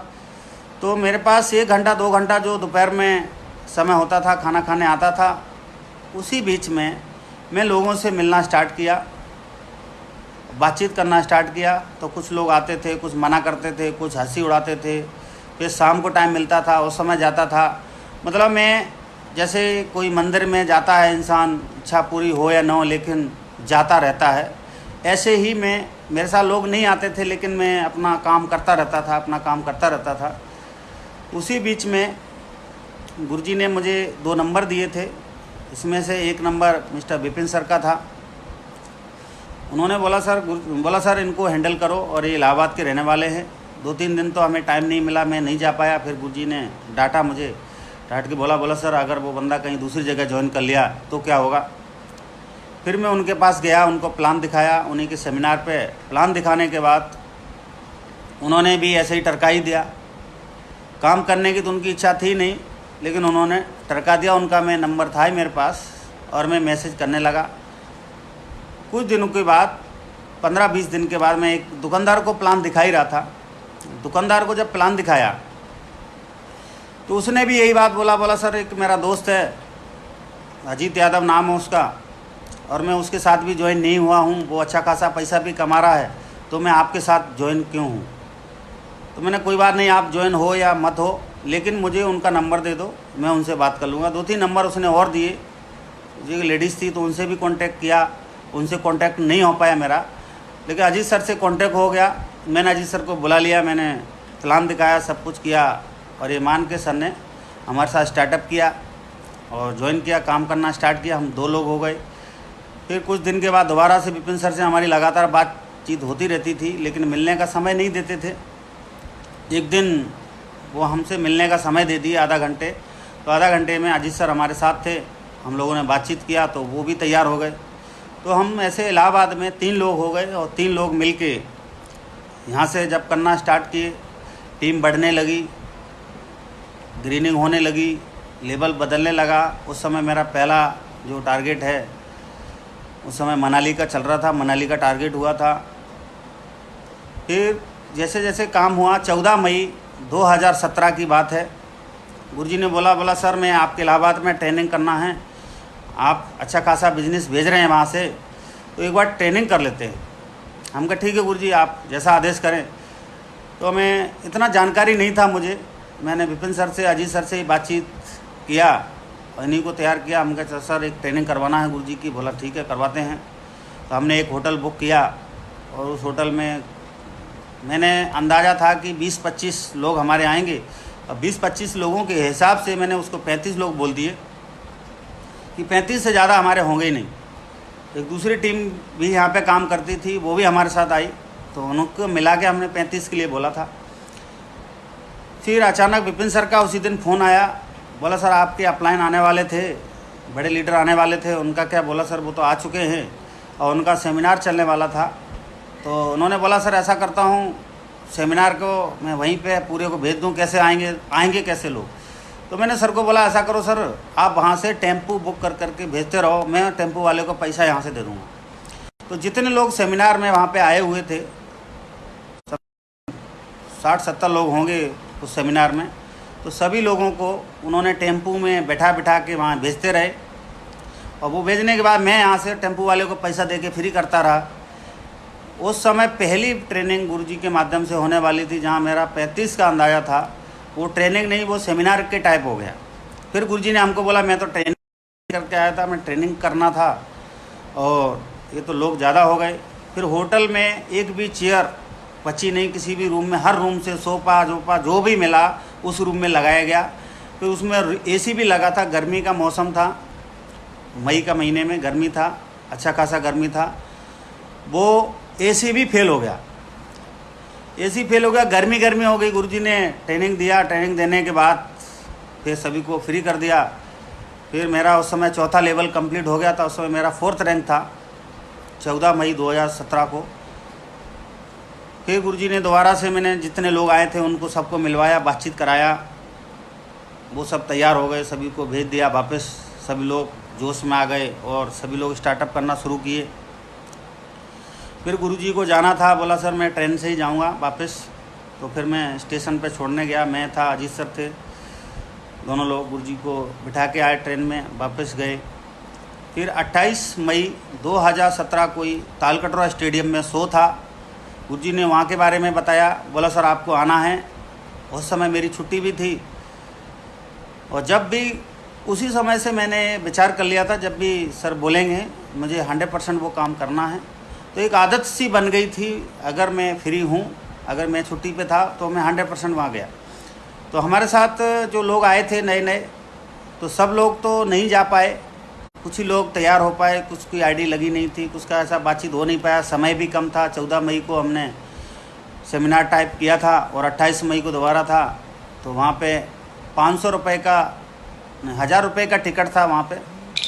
तो मेरे पास 1 घंटा 2 घंटा जो दोपहर में समय होता था, खाना खाने आता था, उसी बीच में मैं लोगों से मिलना स्टार्ट किया, बातचीत करना स्टार्ट किया। तो कुछ लोग आते थे, कुछ मना करते थे, कुछ हंसी उड़ाते थे। फिर शाम को टाइम मिलता था, उस समय जाता था। मतलब मैं जैसे कोई मंदिर में जाता है इंसान, इच्छा पूरी हो या न हो लेकिन जाता रहता है, ऐसे ही मेरे साथ लोग नहीं आते थे, लेकिन मैं अपना काम करता रहता था। उसी बीच में गुरुजी ने मुझे 2 नंबर दिए थे। इसमें से एक नंबर मिस्टर विपिन सर का था। उन्होंने बोला सर इनको हैंडल करो, और ये इलाहाबाद के रहने वाले हैं। 2-3 दिन तो हमें टाइम नहीं मिला, मैं नहीं जा पाया। फिर गुरुजी ने डांट के बोला सर अगर वो बंदा कहीं दूसरी जगह ज्वाइन कर लिया तो क्या होगा। फिर मैं उनके पास गया, उनको प्लान दिखाया। उन्हीं के सेमिनार पे प्लान दिखाने के बाद उन्होंने भी ऐसे ही टरका ही दिया। काम करने की तो उनकी इच्छा थी नहीं, लेकिन उन्होंने टरका दिया। उनका मैं नंबर था ही मेरे पास, और मैं मैसेज करने लगा। कुछ दिनों के बाद 15-20 दिन के बाद मैं एक दुकानदार को प्लान दिखा ही रहा था। दुकानदार को जब प्लान दिखाया तो उसने भी यही बात बोला सर एक मेरा दोस्त है, अजीत यादव नाम है उसका, और मैं उसके साथ भी ज्वाइन नहीं हुआ हूँ, वो अच्छा खासा पैसा भी कमा रहा है, तो मैं आपके साथ ज्वाइन क्यों हूँ। तो मैंने कोई बात नहीं, आप ज्वाइन हो या मत हो, लेकिन मुझे उनका नंबर दे दो, मैं उनसे बात कर लूँगा। 2-3 नंबर उसने और दिए। जो लेडीज़ थी तो उनसे भी कांटेक्ट किया, उनसे कांटेक्ट नहीं हो पाया मेरा, लेकिन अजीत सर से कांटेक्ट हो गया। मैंने अजीत सर को बुला लिया, मैंने प्लान दिखाया, सब कुछ किया, और ये मान के सर ने हमारे साथ स्टार्टअप किया और ज्वाइन किया, काम करना स्टार्ट किया। हम 2 लोग हो गए। फिर कुछ दिन के बाद दोबारा से विपिन सर से हमारी लगातार बातचीत होती रहती थी, लेकिन मिलने का समय नहीं देते थे। एक दिन वो हमसे मिलने का समय दे दिए, आधा घंटे। तो आधा घंटे में अजीत सर हमारे साथ थे, हम लोगों ने बातचीत किया, तो वो भी तैयार हो गए। तो हम ऐसे इलाहाबाद में 3 लोग हो गए, और 3 लोग मिलके यहाँ से जब करना स्टार्ट किए, टीम बढ़ने लगी, ग्रीनिंग होने लगी, लेवल बदलने लगा। उस समय मेरा पहला जो टारगेट है, उस समय मनाली का चल रहा था, मनाली का टारगेट हुआ था। फिर जैसे जैसे काम हुआ, 14 मई 2017 की बात है, गुरुजी ने बोला सर मैं आपके इलाहाबाद में ट्रेनिंग करना है, आप अच्छा खासा बिजनेस भेज रहे हैं वहाँ से, तो एक बार ट्रेनिंग कर लेते हैं। हम कहा ठीक है गुरुजी, आप जैसा आदेश करें। तो मैं इतना जानकारी नहीं था मुझे, मैंने विपिन सर से, अजीत सर से ही बातचीत किया और इन्हीं को तैयार किया। हम कहा सर एक ट्रेनिंग करवाना है गुरुजी की। बोला ठीक है करवाते हैं। तो हमने एक होटल बुक किया, और उस होटल में मैंने अंदाज़ा था कि 20-25 लोग हमारे आएंगे, अब 20-25 लोगों के हिसाब से मैंने उसको 35 लोग बोल दिए कि 35 से ज़्यादा हमारे होंगे ही नहीं। एक दूसरी टीम भी यहाँ पे काम करती थी, वो भी हमारे साथ आई, तो उनको मिला के हमने 35 के लिए बोला था। फिर अचानक विपिन सर का उसी दिन फ़ोन आया, बोला सर आपके अपलाइन आने वाले थे, बड़े लीडर आने वाले थे। उनका क्या? बोला सर वो तो आ चुके हैं और उनका सेमिनार चलने वाला था। तो उन्होंने बोला सर ऐसा करता हूँ, सेमिनार को मैं वहीं पे पूरे को भेज दूँ, कैसे आएंगे कैसे लोग? तो मैंने सर को बोला ऐसा करो सर, आप वहाँ से टेम्पू बुक करके भेजते रहो, मैं टेम्पू वाले को पैसा यहाँ से दे दूँगा। तो जितने लोग सेमिनार में वहाँ पे आए हुए थे, 60-70 लोग होंगे उस सेमिनार में, तो सभी लोगों को उन्होंने टेम्पू में बैठा के वहाँ भेजते रहे। और वो भेजने के बाद मैं यहाँ से टेम्पू वाले को पैसा दे के फ्री करता रहा। उस समय पहली ट्रेनिंग गुरुजी के माध्यम से होने वाली थी, जहाँ मेरा 35 का अंदाज़ा था। वो ट्रेनिंग नहीं, वो सेमिनार के टाइप हो गया। फिर गुरुजी ने हमको बोला मैं तो ट्रेनिंग करके आया था, मैं ट्रेनिंग करना था और ये तो लोग ज़्यादा हो गए। फिर होटल में एक भी चेयर बची नहीं, किसी भी रूम में, हर रूम से सोफा जो भी मिला उस रूम में लगाया गया। फिर उसमें एसी भी लगा था, गर्मी का मौसम था, मई का महीने में गर्मी था, अच्छा खासा गर्मी था। वो एसी भी फेल हो गया, एसी फेल हो गया, गर्मी हो गई। गुरुजी ने ट्रेनिंग दिया, ट्रेनिंग देने के बाद फिर सभी को फ्री कर दिया। फिर मेरा उस समय 4था लेवल कंप्लीट हो गया था। उस समय मेरा 4th रैंक था, 14 मई 2017 को। फिर गुरुजी ने दोबारा से, मैंने जितने लोग आए थे उनको सबको मिलवाया, बातचीत कराया, वो सब तैयार हो गए, सभी को भेज दिया वापस। सभी लोग जोश में आ गए और सभी लोग स्टार्टअप करना शुरू किए। फिर गुरुजी को जाना था, बोला सर मैं ट्रेन से ही जाऊंगा वापस। तो फिर मैं स्टेशन पे छोड़ने गया, मैं था, अजीत सर थे, दोनों लोग गुरुजी को बिठा के आए, ट्रेन में वापस गए। फिर 28 मई 2017 को ही तालकटोरा स्टेडियम में शो था। गुरुजी ने वहाँ के बारे में बताया, बोला सर आपको आना है। उस समय मेरी छुट्टी भी थी और जब भी उसी समय से मैंने विचार कर लिया था, जब भी सर बोलेंगे मुझे 100% वो काम करना है। तो एक आदत सी बन गई थी, अगर मैं फ्री हूँ, अगर मैं छुट्टी पे था तो मैं 100% वहाँ गया। तो हमारे साथ जो लोग आए थे नए, तो सब लोग तो नहीं जा पाए, कुछ ही लोग तैयार हो पाए, कुछ की आईडी लगी नहीं थी, कुछ का ऐसा बातचीत हो नहीं पाया, समय भी कम था। 14 मई को हमने सेमिनार टाइप किया था और 28 मई को दोबारा था। तो वहाँ पे 500 रुपये का, 1000 रुपये का टिकट था वहाँ पे,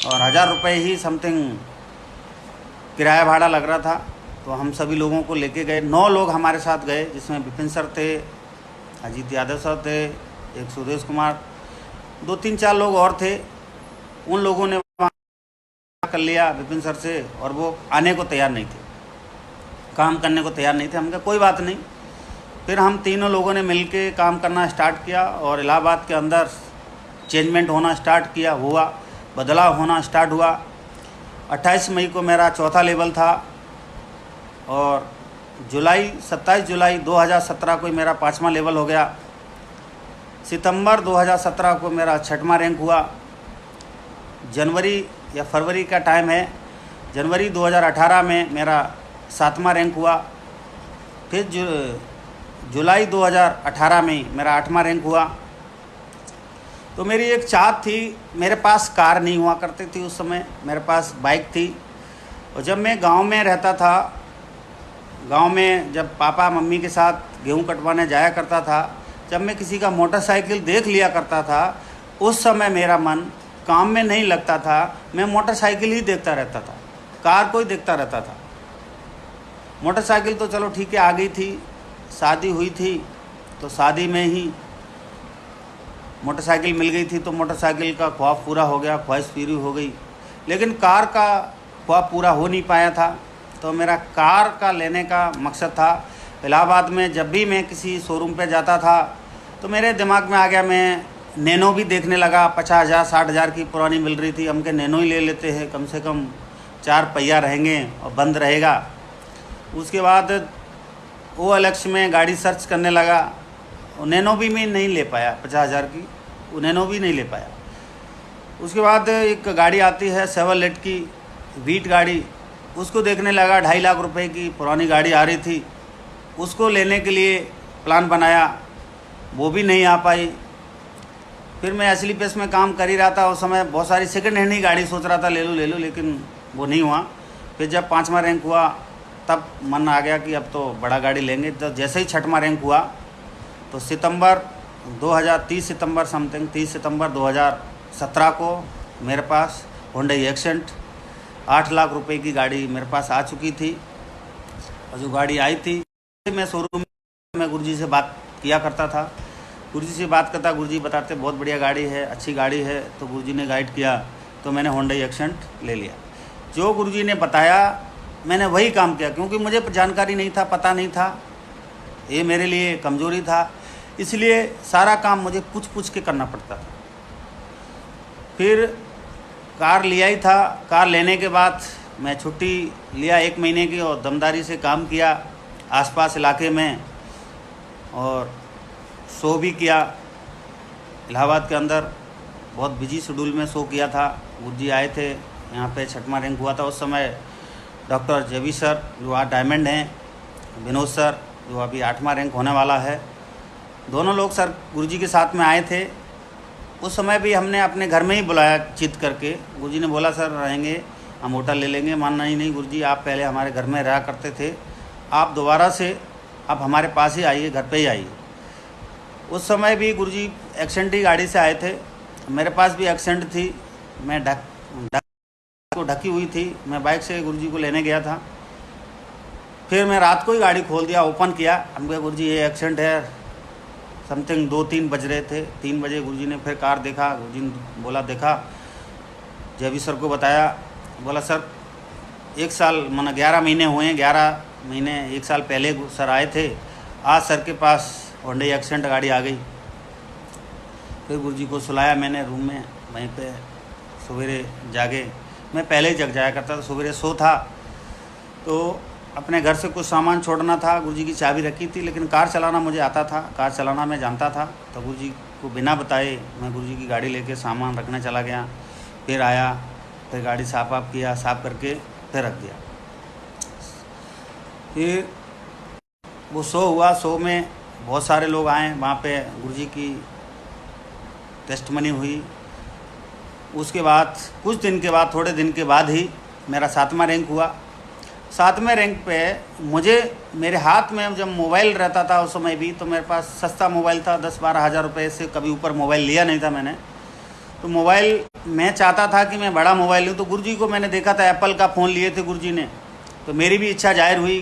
और 1000 रुपये ही समथिंग किराया भाड़ा लग रहा था। तो हम सभी लोगों को लेके गए, 9 लोग हमारे साथ गए, जिसमें विपिन सर थे, अजीत यादव सर थे, एक सुदेश कुमार, 2-3-4 लोग और थे। उन लोगों ने कर लिया विपिन सर से, और वो आने को तैयार नहीं थे, काम करने को तैयार नहीं थे। हमने कहा कोई बात नहीं। फिर हम तीनों लोगों ने मिलके काम करना स्टार्ट किया और इलाहाबाद के अंदर चेंजमेंट होना स्टार्ट किया, हुआ बदलाव होना स्टार्ट हुआ। 28 मई को मेरा 4था लेवल था और 27 जुलाई 2017 को मेरा 5वां लेवल हो गया। सितंबर 2017 को मेरा 6वां रैंक हुआ। जनवरी या फरवरी का टाइम है, जनवरी 2018 में मेरा 7वां रैंक हुआ। फिर जुलाई 2018 में मेरा 8वां रैंक हुआ। तो मेरी एक चाहत थी, मेरे पास कार नहीं हुआ करती थी उस समय, मेरे पास बाइक थी। और जब मैं गांव में रहता था, गांव में जब पापा मम्मी के साथ गेहूं कटवाने जाया करता था, जब मैं किसी का मोटरसाइकिल देख लिया करता था, उस समय मेरा मन काम में नहीं लगता था, मैं मोटरसाइकिल ही देखता रहता था, कार को ही देखता रहता था। मोटरसाइकिल तो चलो ठीक है आ गई थी, शादी हुई थी तो शादी में ही मोटरसाइकिल मिल गई थी, तो मोटरसाइकिल का ख्वाब पूरा हो गया, ख्वाहिश पूरी हो गई। लेकिन कार का ख्वाब पूरा हो नहीं पाया था। तो मेरा कार का लेने का मकसद था। इलाहाबाद में जब भी मैं किसी शोरूम पे जाता था तो मेरे दिमाग में आ गया, मैं नैनो भी देखने लगा। 50,000 60,000 की पुरानी मिल रही थी, हम के नैनो ही ले लेते हैं, कम से कम 4 पहिया रहेंगे और बंद रहेगा। उसके बाद OLX में गाड़ी सर्च करने लगा, नैनो भी मैं नहीं ले पाया, 50,000 की वो नैनो भी नहीं ले पाया। उसके बाद एक गाड़ी आती है सेवरलेट की वीट गाड़ी, उसको देखने लगा, 2.5 लाख रुपए की पुरानी गाड़ी आ रही थी, उसको लेने के लिए प्लान बनाया, वो भी नहीं आ पाई। फिर मैं असली पेस में काम कर ही रहा था। उस समय बहुत सारी सेकंड हैंड ही गाड़ी सोच रहा था ले लूँ, लेकिन वो नहीं हुआ। फिर जब 5वां रैंक हुआ तब मन आ गया कि अब तो बड़ा गाड़ी लेंगे। तो जैसे ही 6वां रैंक हुआ तो 30 सितंबर समथिंग 30 सितंबर 2017 को मेरे पास होंडा एक्सेंट 8 लाख रुपए की गाड़ी मेरे पास आ चुकी थी। और जो गाड़ी आई थी, मैं शोरूम में गुरुजी से बात किया करता था। गुरुजी से बात करता, गुरुजी बताते बहुत बढ़िया गाड़ी है, अच्छी गाड़ी है। तो गुरुजी ने गाइड किया तो मैंने होंडा एक्सेंट ले लिया। जो गुरुजी ने बताया मैंने वही काम किया, क्योंकि मुझे जानकारी नहीं था, पता नहीं था, ये मेरे लिए कमज़ोरी था। इसलिए सारा काम मुझे पूछ के करना पड़ता था। फिर कार लिया ही था। कार लेने के बाद मैं छुट्टी लिया 1 महीने की और दमदारी से काम किया आसपास इलाके में, और शो भी किया इलाहाबाद के अंदर। बहुत बिजी शेड्यूल में शो किया था। गुरुजी आए थे यहाँ पे, 6वां रैंक हुआ था उस समय। डॉक्टर जेबी सर जो आज डायमंड हैं, विनोद सर जो अभी 8वां रैंक होने वाला है, दोनों लोग सर गुरुजी के साथ में आए थे। उस समय भी हमने अपने घर में ही बुलाया चित करके। गुरुजी ने बोला सर रहेंगे, हम होटल ले लेंगे। मानना ही नहीं, गुरुजी आप पहले हमारे घर में रहा करते थे, आप दोबारा से आप हमारे पास ही आइए, घर पे ही आइए। उस समय भी गुरुजी एक्सेंट ही गाड़ी से आए थे, मेरे पास भी एक्सेंट थी। मैं ढकी हुई थी। मैं बाइक से गुरुजी को लेने गया था। फिर मैं रात को ही गाड़ी खोल दिया, ओपन किया। हम कहा गुरुजी ये एक्सेंट है। समथिंग 2-3 बज रहे थे। 3 बजे गुरुजी ने फिर कार देखा। गुरुजी ने बोला देखा, जेबी सर को बताया। बोला सर 1 साल माना 11 महीने हुए हैं, 11 महीने 1 साल पहले सर आए थे, आज सर के पास होंडा एक्सेंट गाड़ी आ गई। फिर गुरुजी को सुलाया मैंने रूम में, वहीं पे सवेरे जागे। मैं पहले ही जग जाया करता था, सवेरे सो था तो अपने घर से कुछ सामान छोड़ना था। गुरुजी की चाबी रखी थी, लेकिन कार चलाना मुझे आता था, कार चलाना मैं जानता था। तो गुरुजी को बिना बताए मैं गुरुजी की गाड़ी लेके सामान रखने चला गया। फिर आया, फिर गाड़ी साफ किया, साफ करके फिर रख दिया। फिर वो शो हुआ। शो में बहुत सारे लोग आए, वहाँ पे गुरुजी की टेस्टमनी हुई। उसके बाद कुछ दिन के बाद, थोड़े दिन के बाद ही मेरा 7वां रैंक हुआ। 7वें रैंक पे मुझे, मेरे हाथ में जब मोबाइल रहता था उस समय भी, तो मेरे पास सस्ता मोबाइल था, 10-12 हज़ार रुपये से कभी ऊपर मोबाइल लिया नहीं था मैंने। तो मोबाइल मैं चाहता था कि मैं बड़ा मोबाइल लूँ। तो गुरुजी को मैंने देखा था, एप्पल का फ़ोन लिए थे गुरुजी ने। तो मेरी भी इच्छा जाहिर हुई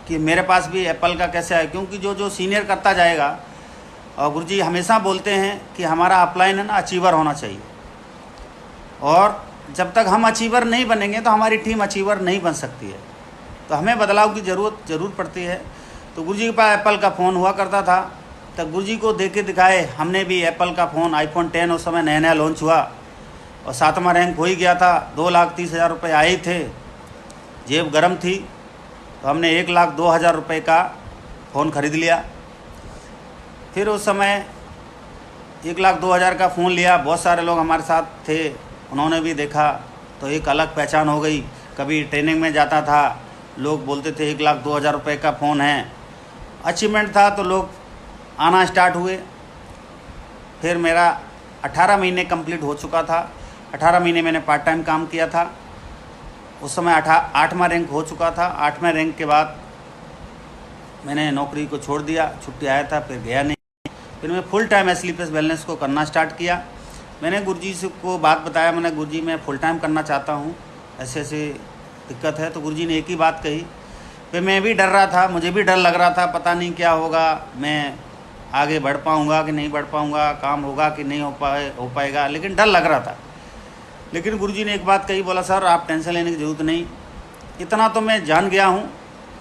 कि मेरे पास भी एप्पल का कैसे आए, क्योंकि जो सीनियर करता जाएगा, और गुरुजी हमेशा बोलते हैं कि हमारा अपलाइन है ना अचीवर होना चाहिए, और जब तक हम अचीवर नहीं बनेंगे तो हमारी टीम अचीवर नहीं बन सकती है। तो हमें बदलाव की ज़रूर पड़ती है। तो गुरुजी के पास एप्पल का फ़ोन हुआ करता था। तब गुरुजी को दे के दिखाए हमने भी एप्पल का फ़ोन, आईफोन 10 उस समय नया नया लॉन्च हुआ, और 7वां रैंक हो ही गया था। 2,30,000 रुपये आए थे, जेब गर्म थी। तो हमने 1,02,000 रुपये का फ़ोन ख़रीद लिया। फिर उस समय 1,02,000 का फ़ोन लिया। बहुत सारे लोग हमारे साथ थे, उन्होंने भी देखा, तो एक अलग पहचान हो गई। कभी ट्रेनिंग में जाता था, लोग बोलते थे 1,02,000 रुपये का फ़ोन है, अचीवमेंट था, तो लोग आना स्टार्ट हुए। फिर मेरा 18 महीने कंप्लीट हो चुका था। 18 महीने मैंने पार्ट टाइम काम किया था। उस समय 8वां रैंक हो चुका था। 8वें रैंक के बाद मैंने नौकरी को छोड़ दिया। छुट्टी आया था, फिर गया नहीं। फिर मैं फुल टाइम असली पेस वेलनेस को करना स्टार्ट किया। मैंने गुरुजी से को बात बताया, मैंने गुरुजी मैं फुल टाइम करना चाहता हूँ, ऐसे ऐसे दिक्कत है। तो गुरुजी ने एक ही बात कही। फिर मैं भी डर रहा था, मुझे भी डर लग रहा था, पता नहीं क्या होगा, मैं आगे बढ़ पाऊँगा कि नहीं बढ़ पाऊँगा, काम होगा कि नहीं हो पाएगा, लेकिन डर लग रहा था। लेकिन गुरुजी ने एक बात कही, बोला सर आप टेंशन लेने की ज़रूरत नहीं, इतना तो मैं जान गया हूँ,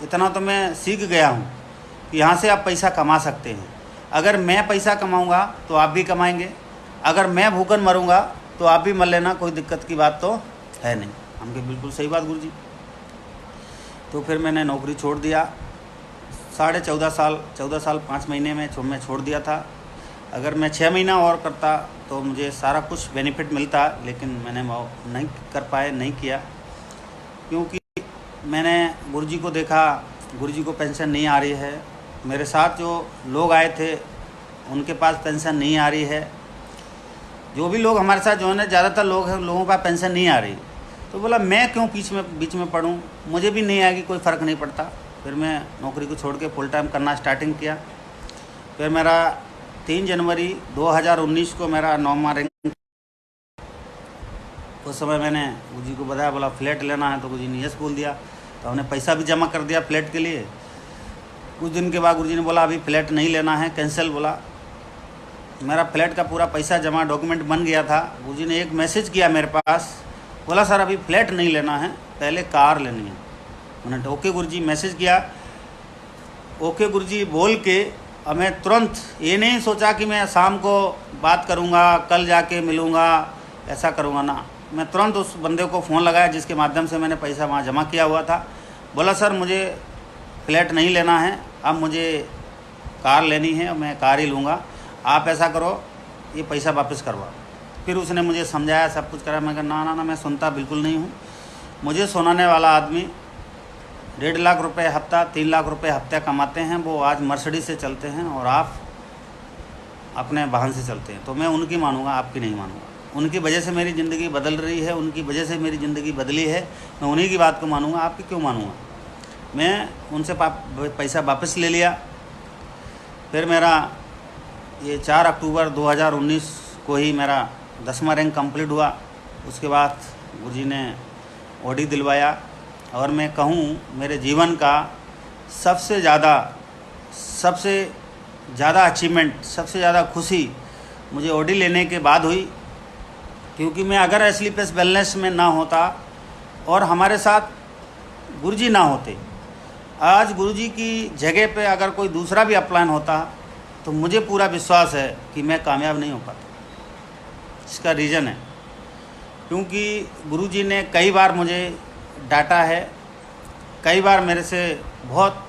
इतना तो मैं सीख गया हूँ कि यहाँ से आप पैसा कमा सकते हैं। अगर मैं पैसा कमाऊँगा तो आप भी कमाएंगे, अगर मैं भूखन मरूँगा तो आप भी मर लेना, कोई दिक्कत की बात तो है नहीं। हम कहे बिल्कुल सही बात गुरुजी। तो फिर मैंने नौकरी छोड़ दिया। 14.5 साल 14 साल 5 महीने में मैं छोड़ दिया था। अगर मैं 6 महीना और करता तो मुझे सारा कुछ बेनिफिट मिलता, लेकिन मैंने वो नहीं कर पाए, नहीं किया, क्योंकि मैंने गुरुजी को देखा, गुरुजी को पेंशन नहीं आ रही है। मेरे साथ जो लोग आए थे उनके पास पेंशन नहीं आ रही है। जो भी लोग हमारे साथ जो है, ज़्यादातर लोग हैं, लोगों का पेंशन नहीं आ रही। तो बोला मैं क्यों बीच में पढ़ूँ, मुझे भी नहीं आएगी, कोई फ़र्क नहीं पड़ता। फिर मैं नौकरी को छोड़ के फुल टाइम करना स्टार्टिंग किया। फिर मेरा 3 जनवरी 2019 को मेरा 9वां रैंक। उस समय मैंने गुरुजी को बताया, बोला फ्लैट लेना है, तो गुरुजी ने यस बोल दिया। तो हमने पैसा भी जमा कर दिया फ्लैट के लिए। कुछ दिन के बाद गुरुजी ने बोला अभी फ्लैट नहीं लेना है, कैंसिल। बोला मेरा फ्लैट का पूरा पैसा जमा, डॉक्यूमेंट बन गया था। गुरुजी ने एक मैसेज किया मेरे पास, बोला सर अभी फ्लैट नहीं लेना है, पहले कार लेनी है। मैंने ओके गुरुजी मैसेज किया, ओके गुरुजी बोल के अब मैं तुरंत ये नहीं सोचा कि मैं शाम को बात करूँगा, कल जाके मिलूँगा, ऐसा करूँगा ना। मैं तुरंत उस बंदे को फ़ोन लगाया जिसके माध्यम से मैंने पैसा वहाँ जमा किया हुआ था। बोला सर मुझे फ्लैट नहीं लेना है, अब मुझे कार लेनी है, मैं कार ही लूँगा। आप ऐसा करो ये पैसा वापस करवाओ। फिर उसने मुझे समझाया, सब कुछ करा। मैं कहा ना ना ना, मैं सुनता बिल्कुल नहीं हूँ। मुझे सुनाने वाला आदमी 1.5 लाख रुपए हफ्ता, 3 लाख रुपए हफ्ता कमाते हैं, वो आज मर्सिडीज से चलते हैं और आप अपने वाहन से चलते हैं। तो मैं उनकी मानूंगा, आपकी नहीं मानूंगा। उनकी वजह से मेरी ज़िंदगी बदल रही है, उनकी वजह से मेरी ज़िंदगी बदली है, मैं उन्हीं की बात को मानूंगा, आपकी क्यों मानूंगा। मैं उनसे पैसा वापस ले लिया। फिर मेरा ये 4 अक्टूबर 2019 को ही मेरा 10वां रैंक कंप्लीट हुआ। उसके बाद गुरुजी ने ऑडी दिलवाया और मैं कहूँ मेरे जीवन का सबसे ज़्यादा अचीवमेंट, सबसे ज़्यादा खुशी मुझे ऑडी लेने के बाद हुई। क्योंकि मैं अगर स्लीपलेस वेलनेस में ना होता और हमारे साथ गुरुजी ना होते, आज गुरुजी की जगह पे अगर कोई दूसरा भी अपलाइन होता तो मुझे पूरा विश्वास है कि मैं कामयाब नहीं हो पाता। इसका रीज़न है क्योंकि गुरुजी ने कई बार मुझे डांटा है, कई बार मेरे से बहुत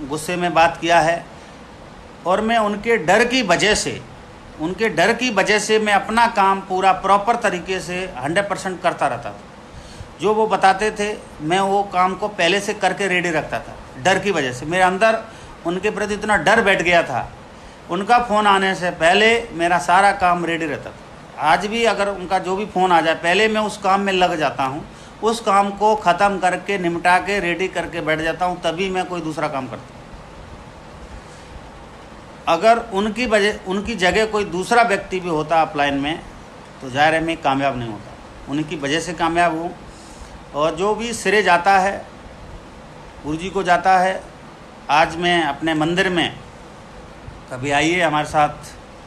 गुस्से में बात किया है और मैं उनके डर की वजह से मैं अपना काम पूरा प्रॉपर तरीके से 100% करता रहता था। जो वो बताते थे मैं वो काम को पहले से करके रेडी रखता था। डर की वजह से मेरे अंदर उनके प्रति इतना डर बैठ गया था, उनका फ़ोन आने से पहले मेरा सारा काम रेडी रहता था। आज भी अगर उनका जो भी फ़ोन आ जाए, पहले मैं उस काम में लग जाता हूँ, उस काम को ख़त्म करके निपटा के रेडी करके बैठ जाता हूँ, तभी मैं कोई दूसरा काम करता हूँ। अगर उनकी जगह कोई दूसरा व्यक्ति भी होता अपलाइन में तो जाहिर है मैं कामयाब नहीं होता। उनकी वजह से कामयाब हूँ। और जो भी श्रेय जाता है गुरुजी को जाता है। आज मैं अपने मंदिर में, कभी आइए हमारे साथ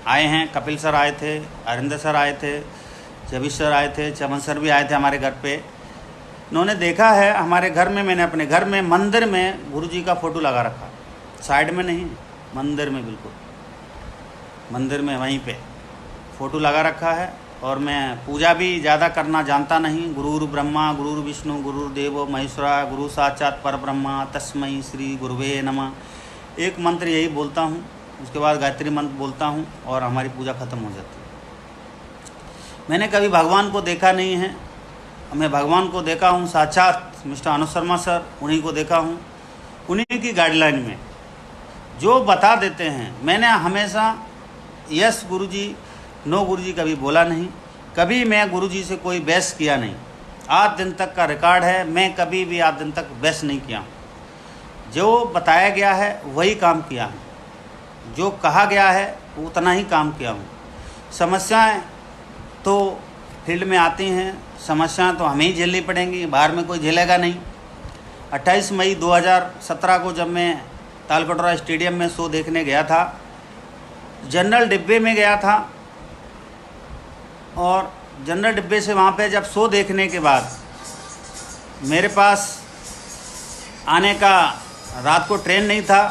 आए हैं, कपिल सर आए थे, अरिंदर सर आए थे, जबीर सर आए थे, चमन सर भी आए थे हमारे घर पे। उन्होंने देखा है हमारे घर में, मैंने अपने घर में मंदिर में गुरुजी का फ़ोटो लगा रखा, साइड में नहीं, मंदिर में, बिल्कुल मंदिर में वहीं पे फ़ोटो लगा रखा है। और मैं पूजा भी ज़्यादा करना जानता नहीं। गुरुर् ब्रह्मा गुरुर् विष्णु गुरुर्देवो महेश्वरा गुरु साक्षात् परब्रह्मा तस्मै श्री गुरुवे नमः, एक मंत्र यही बोलता हूँ। उसके बाद गायत्री मंत्र बोलता हूँ और हमारी पूजा ख़त्म हो जाती है। मैंने कभी भगवान को देखा नहीं है। मैं भगवान को देखा हूँ साक्षात मिस्टर अनुज शर्मा सर, उन्हीं को देखा हूँ। उन्हीं की गाइडलाइन में जो बता देते हैं। मैंने हमेशा यस गुरुजी, नो गुरुजी कभी बोला नहीं। कभी मैं गुरुजी से कोई बहस किया नहीं। आज दिन तक का रिकॉर्ड है, मैं कभी भी आज दिन तक बहस नहीं किया हूँ। जो बताया गया है वही काम किया हूँ, जो कहा गया है उतना ही काम किया हूँ। समस्याएं तो फील्ड में आती हैं, समस्याएं तो हमें ही झेलनी पड़ेंगी, बाहर में कोई झेलेगा नहीं। 28 मई 2017 को जब मैं तालकटोरा स्टेडियम में शो देखने गया था, जनरल डिब्बे में गया था और जनरल डिब्बे से वहाँ पे जब शो देखने के बाद मेरे पास आने का रात को ट्रेन नहीं था,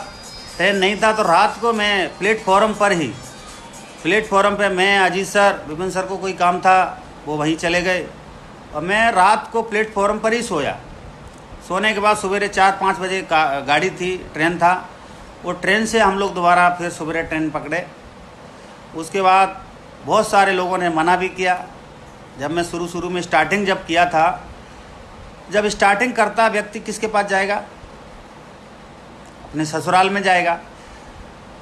तो रात को मैं प्लेटफॉर्म पे मैं, अजीत सर, विपिन सर को कोई काम था, वो वहीं चले गए और मैं रात को प्लेटफॉर्म पर ही सोया। सोने के बाद सवेरे 4-5 बजे गाड़ी थी, ट्रेन था, वो ट्रेन से हम लोग दोबारा फिर सवेरे ट्रेन पकड़े। उसके बाद बहुत सारे लोगों ने मना भी किया। जब मैं शुरू में स्टार्टिंग जब किया था, जब स्टार्टिंग करता व्यक्ति किसके पास जाएगा? अपने ससुराल में जाएगा।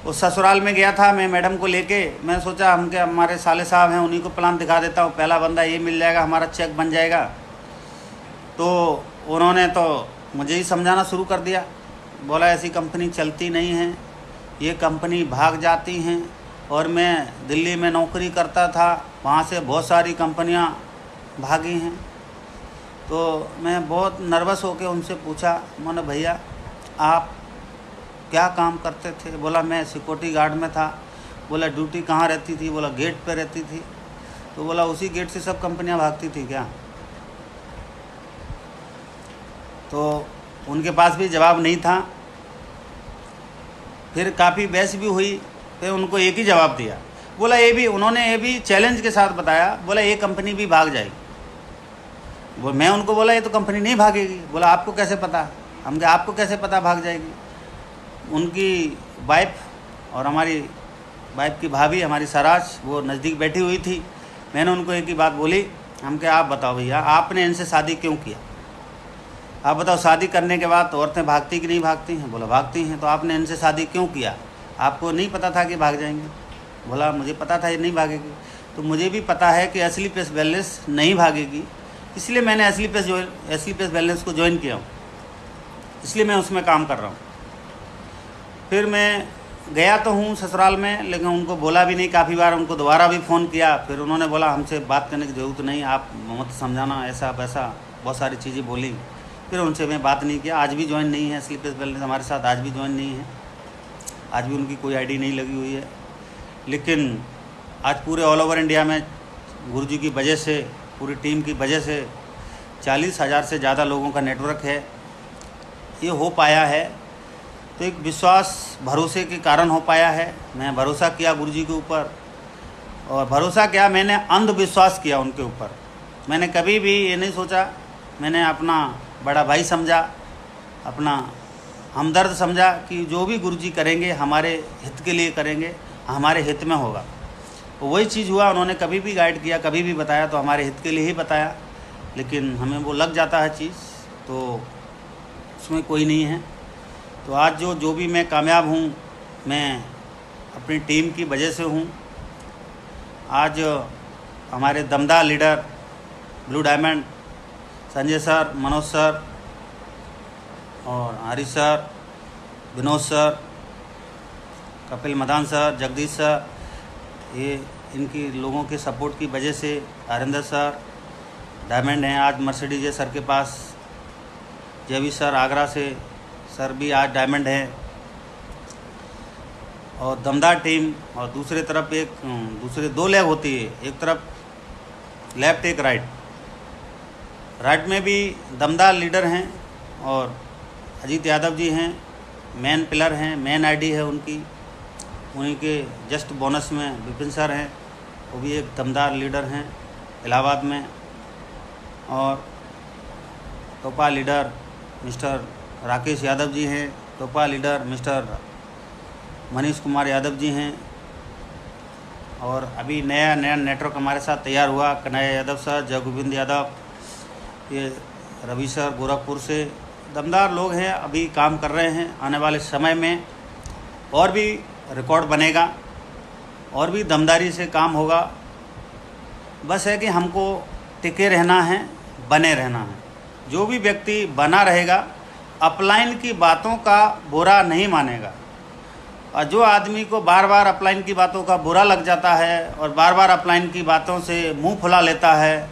उस ससुराल में गया था मैं मैडम को लेके। मैं सोचा हमारे साले साहब हैं, उन्हीं को प्लान दिखा देता हूँ, पहला बंदा ये मिल जाएगा, हमारा चेक बन जाएगा। तो उन्होंने तो मुझे ही समझाना शुरू कर दिया। बोला ऐसी कंपनी चलती नहीं है, ये कंपनी भाग जाती हैं। और मैं दिल्ली में नौकरी करता था, वहाँ से बहुत सारी कंपनियाँ भागी हैं। तो मैं बहुत नर्वस होकर उनसे पूछा, मैंने भैया आप क्या काम करते थे? बोला मैं सिक्योरिटी गार्ड में था। बोला ड्यूटी कहाँ रहती थी? बोला गेट पे रहती थी। तो बोला उसी गेट से सब कंपनियां भागती थी क्या? तो उनके पास भी जवाब नहीं था। फिर काफ़ी बहस भी हुई, फिर उनको एक ही जवाब दिया। बोला उन्होंने ये भी चैलेंज के साथ बताया। बोला ये कंपनी भी भाग जाएगी। मैं उनको बोला ये तो कंपनी नहीं भागेगी। बोला आपको कैसे पता? हम क्या आपको कैसे पता भाग जाएगी? उनकी वाइफ और हमारी वाइफ की भाभी हमारी सराज वो नज़दीक बैठी हुई थी। मैंने उनको एक ही बात बोली, हम क्या आप बताओ भैया आपने इनसे शादी क्यों किया? आप बताओ शादी करने के बाद औरतें भागती कि नहीं भागती हैं? बोला भागती हैं। तो आपने इनसे शादी क्यों किया? आपको नहीं पता था कि भाग जाएंगे? बोला मुझे पता था ये नहीं भागेगी। तो मुझे भी पता है कि असली पेस वेलनेस नहीं भागेगी, इसलिए मैंने असली पेस वेलनेस को ज्वाइन किया हूँ, इसलिए मैं उसमें काम कर रहा हूँ। फिर मैं गया तो हूँ ससुराल में, लेकिन उनको बोला भी नहीं। काफ़ी बार उनको दोबारा भी फ़ोन किया, फिर उन्होंने बोला हमसे बात करने की ज़रूरत नहीं, आप मत समझाना, ऐसा वैसा बहुत सारी चीज़ें बोली। फिर उनसे मैं बात नहीं किया। आज भी ज्वाइन नहीं है असली पेस वेलनेस हमारे साथ, आज भी ज्वाइन नहीं है, आज भी उनकी कोई आईडी नहीं लगी हुई है। लेकिन आज पूरे ऑल ओवर इंडिया में गुरुजी की वजह से, पूरी टीम की वजह से 40,000 से ज़्यादा लोगों का नेटवर्क है। ये हो पाया है तो एक विश्वास भरोसे के कारण हो पाया है। मैं भरोसा किया गुरुजी के ऊपर, और भरोसा क्या, मैंने अंधविश्वास किया उनके ऊपर। मैंने कभी भी ये नहीं सोचा, मैंने अपना बड़ा भाई समझा, अपना हमदर्द समझा कि जो भी गुरुजी करेंगे हमारे हित के लिए करेंगे, हमारे हित में होगा। तो वही चीज़ हुआ। उन्होंने कभी भी गाइड किया, कभी भी बताया तो हमारे हित के लिए ही बताया, लेकिन हमें वो लग जाता है चीज़, तो उसमें कोई नहीं है। तो आज जो भी मैं कामयाब हूँ, मैं अपनी टीम की वजह से हूँ। आज हमारे दमदार leader blue diamond Sanjay sir, Manoj sir और Harish sir, Vinod sir, Kapil Madan sir, Jagdish sir, ये इनकी लोगों के सपोर्ट की वजह से हरिंदर सर डायमंड हैं आज मर्सिडीज सर के पास। जयवी सर आगरा से, सर भी आज डायमंड हैं। और दमदार टीम, और दूसरे तरफ दूसरे 2 लैब होती है, एक तरफ लेफ्ट एक राइट में भी दमदार लीडर हैं। और अजीत यादव जी हैं, मेन पिलर हैं, मेन आईडी है उनकी। उन्हीं के जस्ट बोनस में विपिन सर हैं, वो भी एक दमदार लीडर हैं इलाहाबाद में। और टोपा लीडर मिस्टर राकेश यादव जी हैं, टोपा लीडर मिस्टर मनीष कुमार यादव जी हैं। और अभी नया नेटवर्क हमारे साथ तैयार हुआ, कन्हैया यादव सर, जगगोविंद यादव, ये रवि सर गोरखपुर से। दमदार लोग हैं, अभी काम कर रहे हैं। आने वाले समय में और भी रिकॉर्ड बनेगा, और भी दमदारी से काम होगा। बस है कि हमको टिके रहना है, बने रहना है। जो भी व्यक्ति बना रहेगा, अपलाइन की बातों का बुरा नहीं मानेगा। और जो आदमी को बार बार अपलाइन की बातों का बुरा लग जाता है और बार बार अपलाइन की बातों से मुंह फुला लेता है,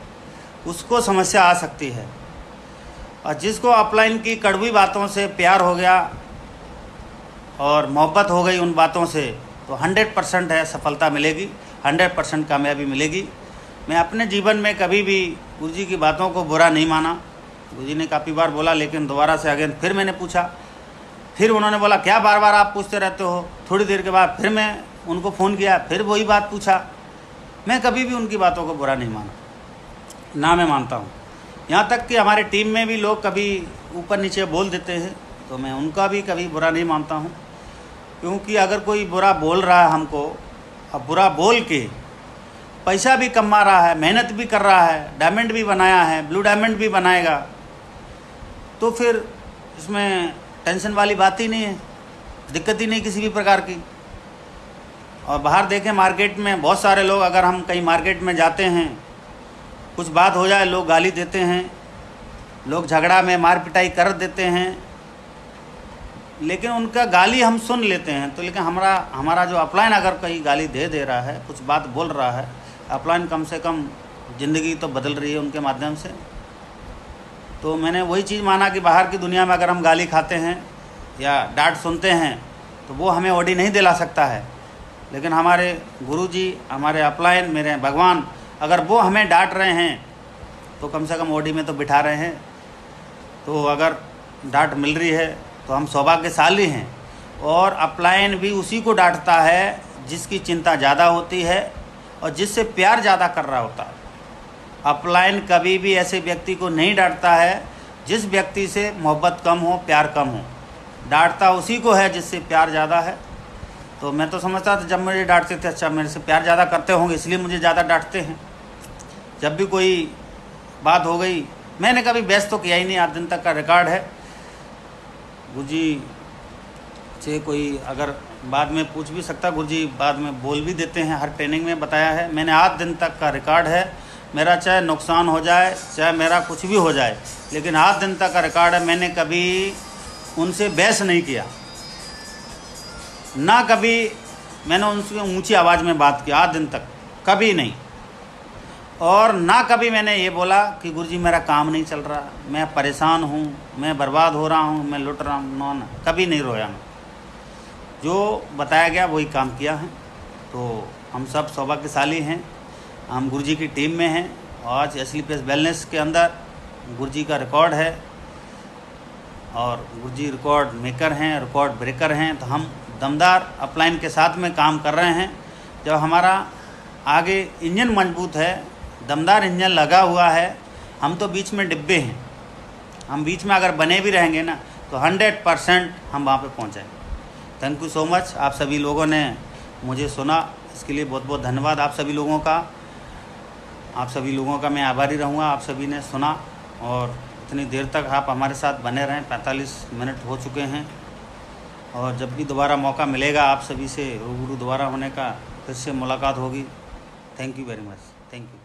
उसको समस्या आ सकती है। और जिसको अपलाइन की कड़वी बातों से प्यार हो गया और मोहब्बत हो गई उन बातों से, तो 100% है सफलता मिलेगी, 100% कामयाबी मिलेगी। मैं अपने जीवन में कभी भी गुरुजी की बातों को बुरा नहीं माना। गुरुजी ने काफ़ी बार बोला, लेकिन दोबारा से अगेन फिर मैंने पूछा, फिर उन्होंने बोला क्या बार बार आप पूछते रहते हो। थोड़ी देर के बाद फिर मैं उनको फ़ोन किया, फिर वही बात पूछा। मैं कभी भी उनकी बातों को बुरा नहीं माना, ना मैं मानता हूँ। यहाँ तक कि हमारे टीम में भी लोग कभी ऊपर नीचे बोल देते हैं, तो मैं उनका भी कभी बुरा नहीं मानता हूँ। क्योंकि अगर कोई बुरा बोल रहा है हमको, अब बुरा बोल के पैसा भी कमा रहा है, मेहनत भी कर रहा है, डायमंड भी बनाया है, ब्लू डायमंड भी बनाएगा, तो फिर इसमें टेंशन वाली बात ही नहीं है, दिक्कत ही नहीं किसी भी प्रकार की। और बाहर देखें मार्केट में बहुत सारे लोग, अगर हम कहीं मार्केट में जाते हैं, कुछ बात हो जाए, लोग गाली देते हैं, लोग झगड़ा में मार पिटाई कर देते हैं, लेकिन उनका गाली हम सुन लेते हैं। तो लेकिन हमारा जो अपलाइन अगर कहीं गाली दे रहा है, कुछ बात बोल रहा है, अपलाइन कम से कम ज़िंदगी तो बदल रही है उनके माध्यम से। तो मैंने वही चीज़ माना कि बाहर की दुनिया में अगर हम गाली खाते हैं या डांट सुनते हैं तो वो हमें ओडी नहीं दिला सकता है, लेकिन हमारे गुरुजी, हमारे अपलाइन, मेरे भगवान, अगर वो हमें डांट रहे हैं तो कम से कम ओडी में तो बिठा रहे हैं। तो अगर डांट मिल रही है तो हम सौभाग्यशाली हैं। और अपलाइन भी उसी को डांटता है जिसकी चिंता ज़्यादा होती है और जिससे प्यार ज़्यादा कर रहा होता है। अपलाइन कभी भी ऐसे व्यक्ति को नहीं डांटता है जिस व्यक्ति से मोहब्बत कम हो, प्यार कम हो। डांटता उसी को है जिससे प्यार ज़्यादा है। तो मैं तो समझता था जब मुझे डांटते थे, अच्छा मेरे से प्यार ज़्यादा करते होंगे इसलिए मुझे ज़्यादा डांटते हैं। जब भी कोई बात हो गई, मैंने कभी बहस तो किया ही नहीं, आज दिन तक का रिकॉर्ड है। गुरुजी से कोई अगर बाद में पूछ भी सकता, गुरुजी बाद में बोल भी देते हैं, हर ट्रेनिंग में बताया है। मैंने आज दिन तक का रिकॉर्ड है, मेरा चाहे नुकसान हो जाए, चाहे मेरा कुछ भी हो जाए, लेकिन आज दिन तक का रिकॉर्ड है, मैंने कभी उनसे बहस नहीं किया, ना कभी मैंने उनसे ऊंची आवाज़ में बात की, आज दिन तक कभी नहीं। और ना कभी मैंने ये बोला कि गुरुजी मेरा काम नहीं चल रहा, मैं परेशान हूँ, मैं बर्बाद हो रहा हूँ, मैं लुट रहा हूँ, ना, कभी नहीं रोया मैं। जो बताया गया वही काम किया है। तो हम सब सौभाग्यशाली हैं, हम गुरुजी की टीम में हैं। आज SLPS वेलनेस के अंदर गुरुजी का रिकॉर्ड है और गुरुजी रिकॉर्ड मेकर हैं, रिकॉर्ड ब्रेकर हैं। तो हम दमदार अपलाइन के साथ में काम कर रहे हैं। जब हमारा आगे इंजन मजबूत है, दमदार इंजन लगा हुआ है, हम तो बीच में डिब्बे हैं, हम बीच में अगर बने भी रहेंगे ना तो 100% हम वहाँ पे पहुँचाएंगे। Thank you so much. आप सभी लोगों ने मुझे सुना, इसके लिए बहुत बहुत धन्यवाद आप सभी लोगों का। आप सभी लोगों का मैं आभारी रहूँगा। आप सभी ने सुना और इतनी देर तक आप हमारे साथ बने रहें। 45 मिनट हो चुके हैं और जब भी दोबारा मौका मिलेगा आप सभी से रूबरू दोबारा होने का, फिर से मुलाकात होगी। Thank you very much. Thank you.